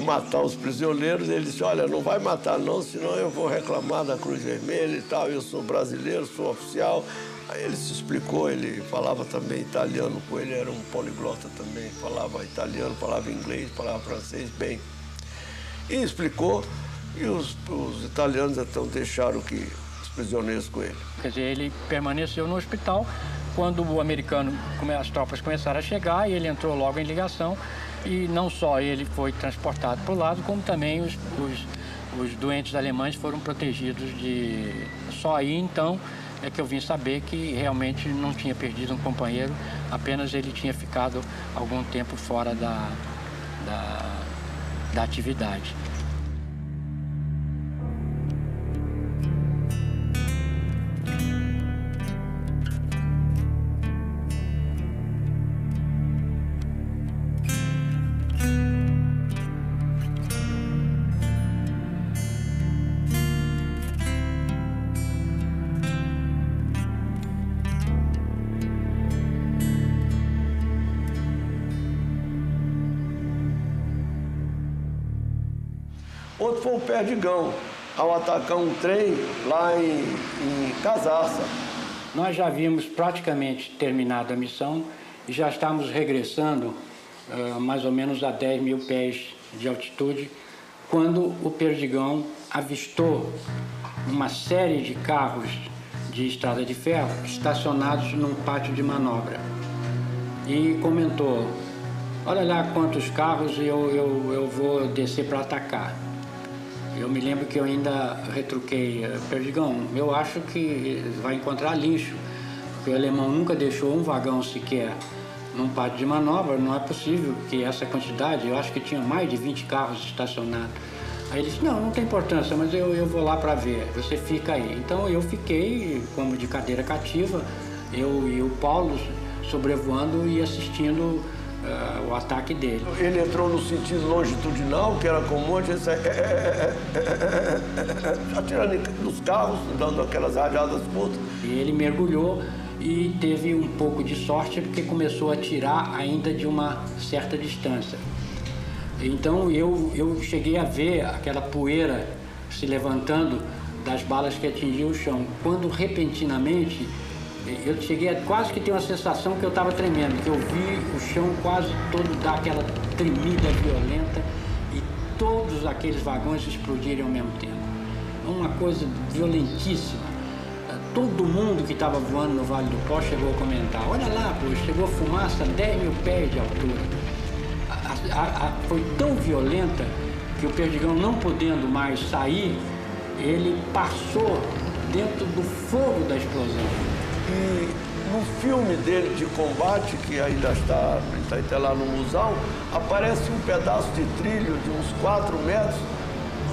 matar os prisioneiros, ele disse, olha, não vai matar não, senão eu vou reclamar da Cruz Vermelha e tal, eu sou brasileiro, sou oficial. Aí ele se explicou, ele falava também italiano, com ele era um poliglota também, falava italiano, falava inglês, falava francês bem. E explicou, e os italianos então deixaram os prisioneiros com ele. Quer dizer, ele permaneceu no hospital. Quando o americano, as tropas começaram a chegar, ele entrou logo em ligação e não só ele foi transportado para o lado, como também os doentes alemães foram protegidos de... Só aí, então, é que eu vim saber que realmente não tinha perdido um companheiro, apenas ele tinha ficado algum tempo fora da atividade. Outro foi o Perdigão, ao atacar um trem lá em Casaça. Nós já havíamos praticamente terminado a missão e já estávamos regressando mais ou menos a 10 mil pés de altitude, quando o Perdigão avistou uma série de carros de estrada de ferro estacionados num pátio de manobra. E comentou: olha lá quantos carros, eu vou descer para atacar. Eu me lembro que eu ainda retruquei: Perdigão, eu acho que vai encontrar lixo, porque o alemão nunca deixou um vagão sequer num pátio de manobra, não é possível que essa quantidade, eu acho que tinha mais de 20 carros estacionados. Aí ele disse: não tem importância, mas eu vou lá para ver, você fica aí. Então eu fiquei como de cadeira cativa, eu e o Paulo sobrevoando e assistindo o ataque dele. Ele entrou no sentido longitudinal, que era comum, a gente atirando nos carros, dando aquelas rajadas curtas. E ele mergulhou e teve um pouco de sorte, porque começou a atirar ainda de uma certa distância. Então eu cheguei a ver aquela poeira se levantando das balas que atingiam o chão, quando repentinamente eu cheguei a quase que ter uma sensação que eu estava tremendo, que eu vi o chão quase todo dar aquela tremida violenta e todos aqueles vagões explodirem ao mesmo tempo. Uma coisa violentíssima. Todo mundo que estava voando no Vale do Pó chegou a comentar: olha lá, pô, chegou fumaça a 10 mil pés de altura. Foi tão violenta que o Perdigão, não podendo mais sair, ele passou dentro do fogo da explosão. E no filme dele de combate, que ainda está até lá no museu, aparece um pedaço de trilho de uns 4 metros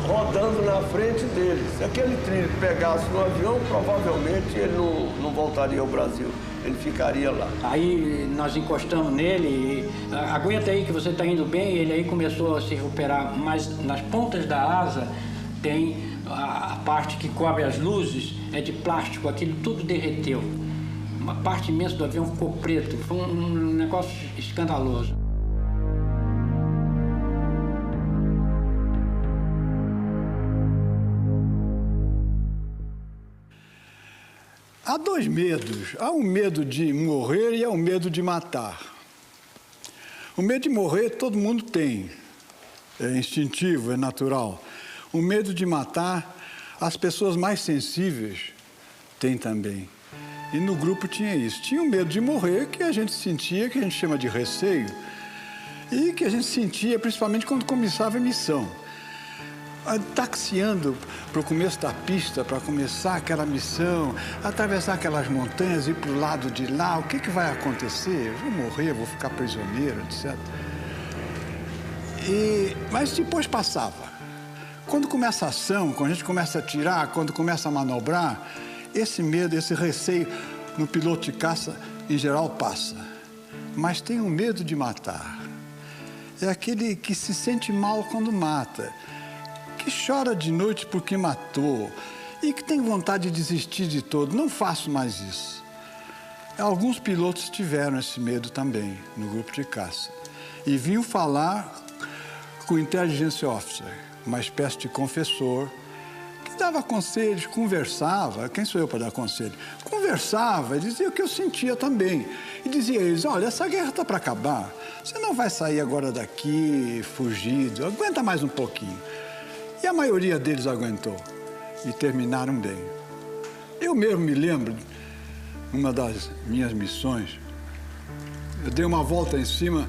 rodando na frente dele. Se aquele trilho pegasse no avião, provavelmente ele não voltaria ao Brasil, ele ficaria lá. Aí nós encostamos nele e aguenta aí que você está indo bem. Ele aí começou a se recuperar, mas nas pontas da asa tem a parte que cobre as luzes, é de plástico, aquilo tudo derreteu. Uma parte imensa do avião ficou preto, foi um negócio escandaloso. Há dois medos. Há um medo de morrer e há um medo de matar. O medo de morrer todo mundo tem, é instintivo, é natural. O medo de matar, as pessoas mais sensíveis têm também. E no grupo tinha isso. Tinha o medo de morrer, que a gente sentia, que a gente chama de receio, e que a gente sentia principalmente quando começava a missão. Taxiando para o começo da pista, para começar aquela missão, atravessar aquelas montanhas, ir para o lado de lá, o que vai acontecer? Eu vou morrer, vou ficar prisioneiro, etc. Mas depois passava. Quando começa a ação, quando a gente começa a atirar, quando começa a manobrar, esse medo, esse receio no piloto de caça, em geral, passa. Mas tem o medo de matar. É aquele que se sente mal quando mata, que chora de noite porque matou e que tem vontade de desistir de todo. Não faço mais isso. Alguns pilotos tiveram esse medo também no grupo de caça e vinham falar com o Intelligence Officer, uma espécie de confessor, que dava conselhos, conversava. Quem sou eu para dar conselho? Conversava e dizia o que eu sentia também. E dizia a eles: olha, essa guerra está para acabar. Você não vai sair agora daqui fugido. Aguenta mais um pouquinho. E a maioria deles aguentou e terminaram bem. Eu mesmo me lembro, numa das minhas missões, eu dei uma volta em cima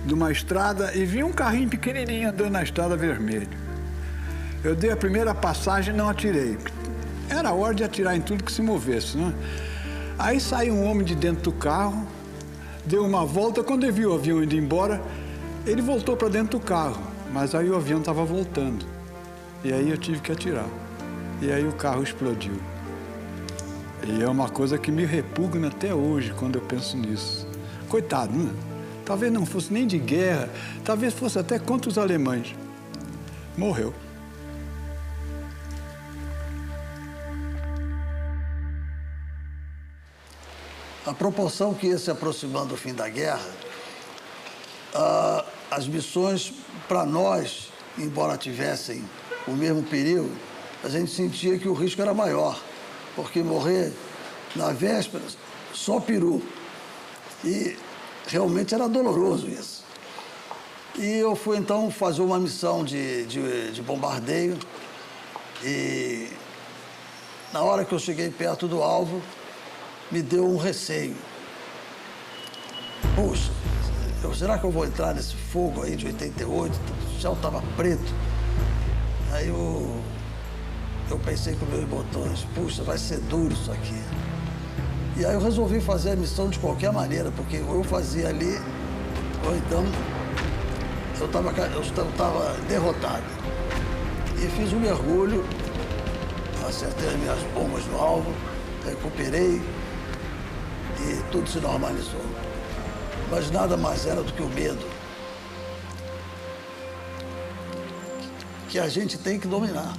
de uma estrada e vi um carrinho pequenininho andando na estrada vermelha. Eu dei a primeira passagem e não atirei. Era a hora de atirar em tudo que se movesse, né? Aí saiu um homem de dentro do carro, deu uma volta. Quando ele viu o avião indo embora, ele voltou para dentro do carro. Mas aí o avião estava voltando. E aí eu tive que atirar. E aí o carro explodiu. E é uma coisa que me repugna até hoje quando eu penso nisso. Coitado, né? Talvez não fosse nem de guerra, talvez fosse até contra os alemães. Morreu. A proporção que ia se aproximando do fim da guerra, as missões, para nós, embora tivessem o mesmo perigo, a gente sentia que o risco era maior, porque morrer na véspera, só peru. E realmente era doloroso isso. E eu fui, então, fazer uma missão de bombardeio e, na hora que eu cheguei perto do alvo, me deu um receio. Puxa, será que eu vou entrar nesse fogo aí de 88? O céu estava preto. Aí eu pensei com meus botões, puxa, vai ser duro isso aqui. E aí eu resolvi fazer a missão de qualquer maneira, porque ou eu fazia ali, ou então eu estava derrotado. E fiz um mergulho, acertei as minhas bombas no alvo, recuperei e tudo se normalizou. Mas nada mais era do que o medo, que a gente tem que dominar.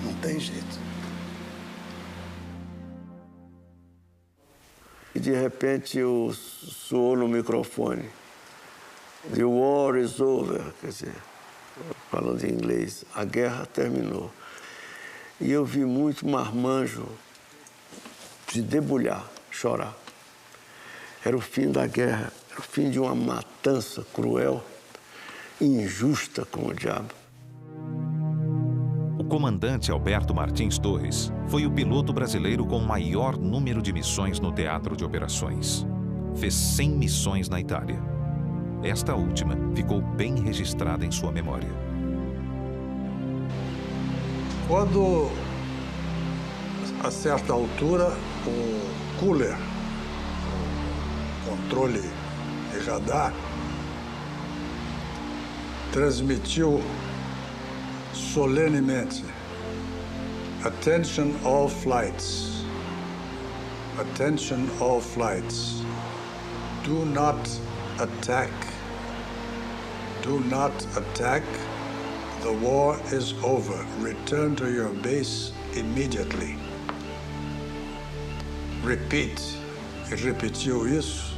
Não tem jeito. E de repente soou no microfone: "The war is over", quer dizer, falando em inglês, a guerra terminou. E eu vi muito marmanjo se debulhar, chorar. Era o fim da guerra, era o fim de uma matança cruel, injusta como o diabo. O comandante Alberto Martins Torres foi o piloto brasileiro com o maior número de missões no teatro de operações. Fez 100 missões na Itália. Esta última ficou bem registrada em sua memória. Quando, a certa altura, o cooler, o controle de radar, transmitiu solenemente: "Attention all flights. Attention all flights. Do not attack. Do not attack. The war is over. Return to your base immediately." Repeat. E repetiu isso.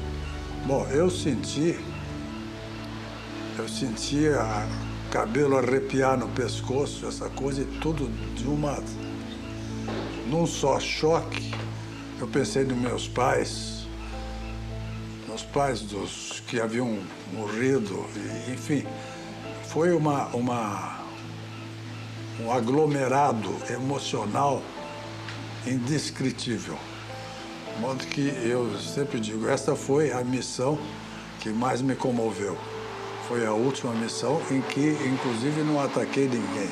Bom, eu sentia cabelo arrepiar no pescoço, essa coisa, e tudo num só choque. Eu pensei nos meus pais dos que haviam morrido, enfim, foi um aglomerado emocional indescritível. De modo que eu sempre digo, esta foi a missão que mais me comoveu. Foi a última missão em que, inclusive, não ataquei ninguém.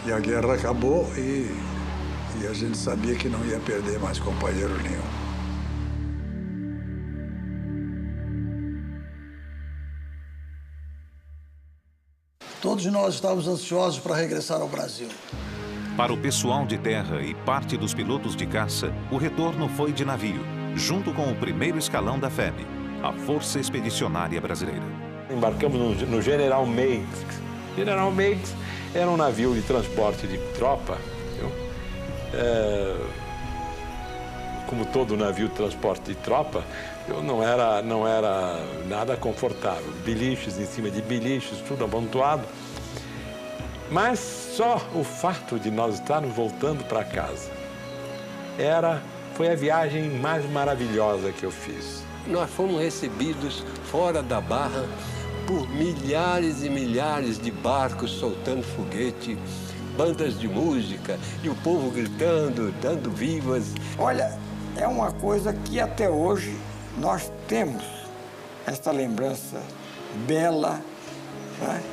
E a guerra acabou e a gente sabia que não ia perder mais companheiro nenhum. Todos nós estávamos ansiosos para regressar ao Brasil. Para o pessoal de terra e parte dos pilotos de caça, o retorno foi de navio, junto com o primeiro escalão da FEB, a Força Expedicionária Brasileira. Embarcamos no General Meigs. General Meigs era um navio de transporte de tropa. Como todo navio de transporte de tropa, não era nada confortável. Biliches em cima de biliches, tudo amontoado. Mas só o fato de nós estarmos voltando para casa foi a viagem mais maravilhosa que eu fiz. Nós fomos recebidos fora da Barra por milhares e milhares de barcos soltando foguete, bandas de música e o povo gritando, dando vivas. Olha, é uma coisa que até hoje nós temos esta lembrança bela, né?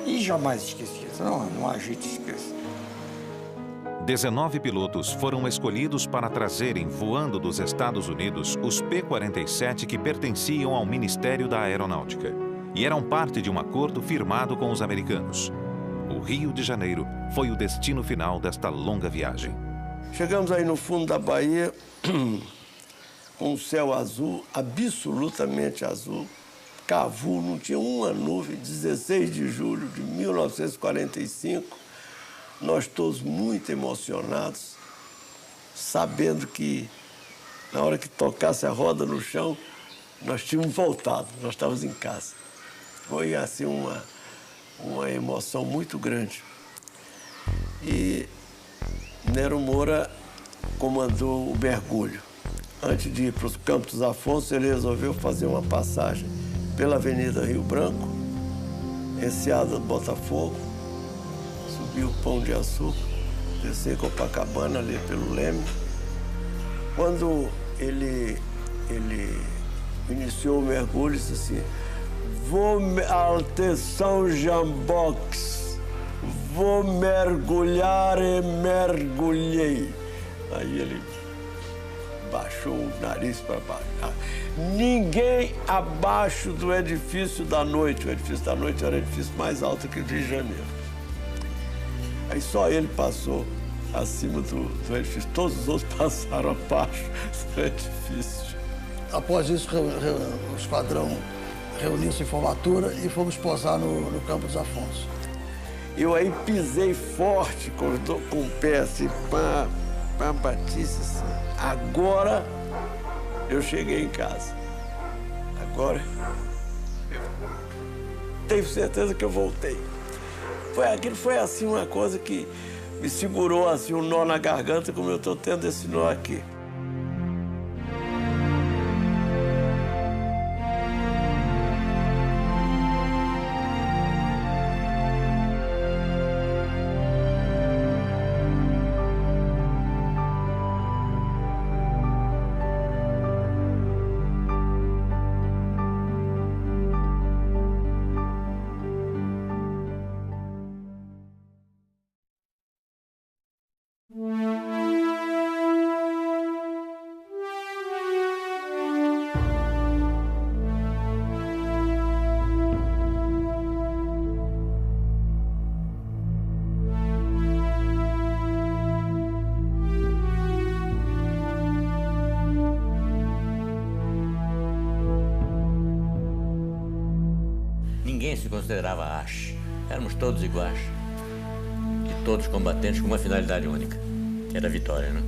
E jamais esquecida, não há jeito de esquecer. 19 pilotos foram escolhidos para trazerem, voando dos Estados Unidos, os P-47 que pertenciam ao Ministério da Aeronáutica. e eram parte de um acordo firmado com os americanos. O Rio de Janeiro foi o destino final desta longa viagem. Chegamos aí no fundo da Bahia, com um céu azul, absolutamente azul. Cavu, não tinha uma nuvem, 16 de julho de 1945. Nós todos muito emocionados, sabendo que na hora que tocasse a roda no chão, nós tínhamos voltado, nós estávamos em casa. Foi assim uma emoção muito grande. E Nero Moura comandou o mergulho. Antes de ir para os Campos dos Afonso, ele resolveu fazer uma passagem pela Avenida Rio Branco, Enseada do Botafogo, subir o Pão de Açúcar, descer Copacabana, ali pelo Leme. Quando ele iniciou o mergulho, disse assim: atenção, Jambox, vou mergulhar e mergulhei. Aí ele baixou o nariz para baixo. Ninguém abaixo do edifício da noite. O edifício da noite era o edifício mais alto que o Rio de Janeiro. Aí só ele passou acima do edifício. Todos os outros passaram abaixo do edifício. Após isso, o esquadrão reuniu-se em formatura e fomos posar no Campo dos Afonso. Eu aí pisei forte com o pé assim, pá, Batista, assim. Agora eu cheguei em casa. Agora eu tenho certeza que eu voltei. Aquilo foi assim uma coisa que me segurou assim um nó na garganta, como eu estou tendo esse nó aqui. Ninguém se considerava ache. Éramos todos iguais. E todos combatentes com uma finalidade única, que era a vitória, né?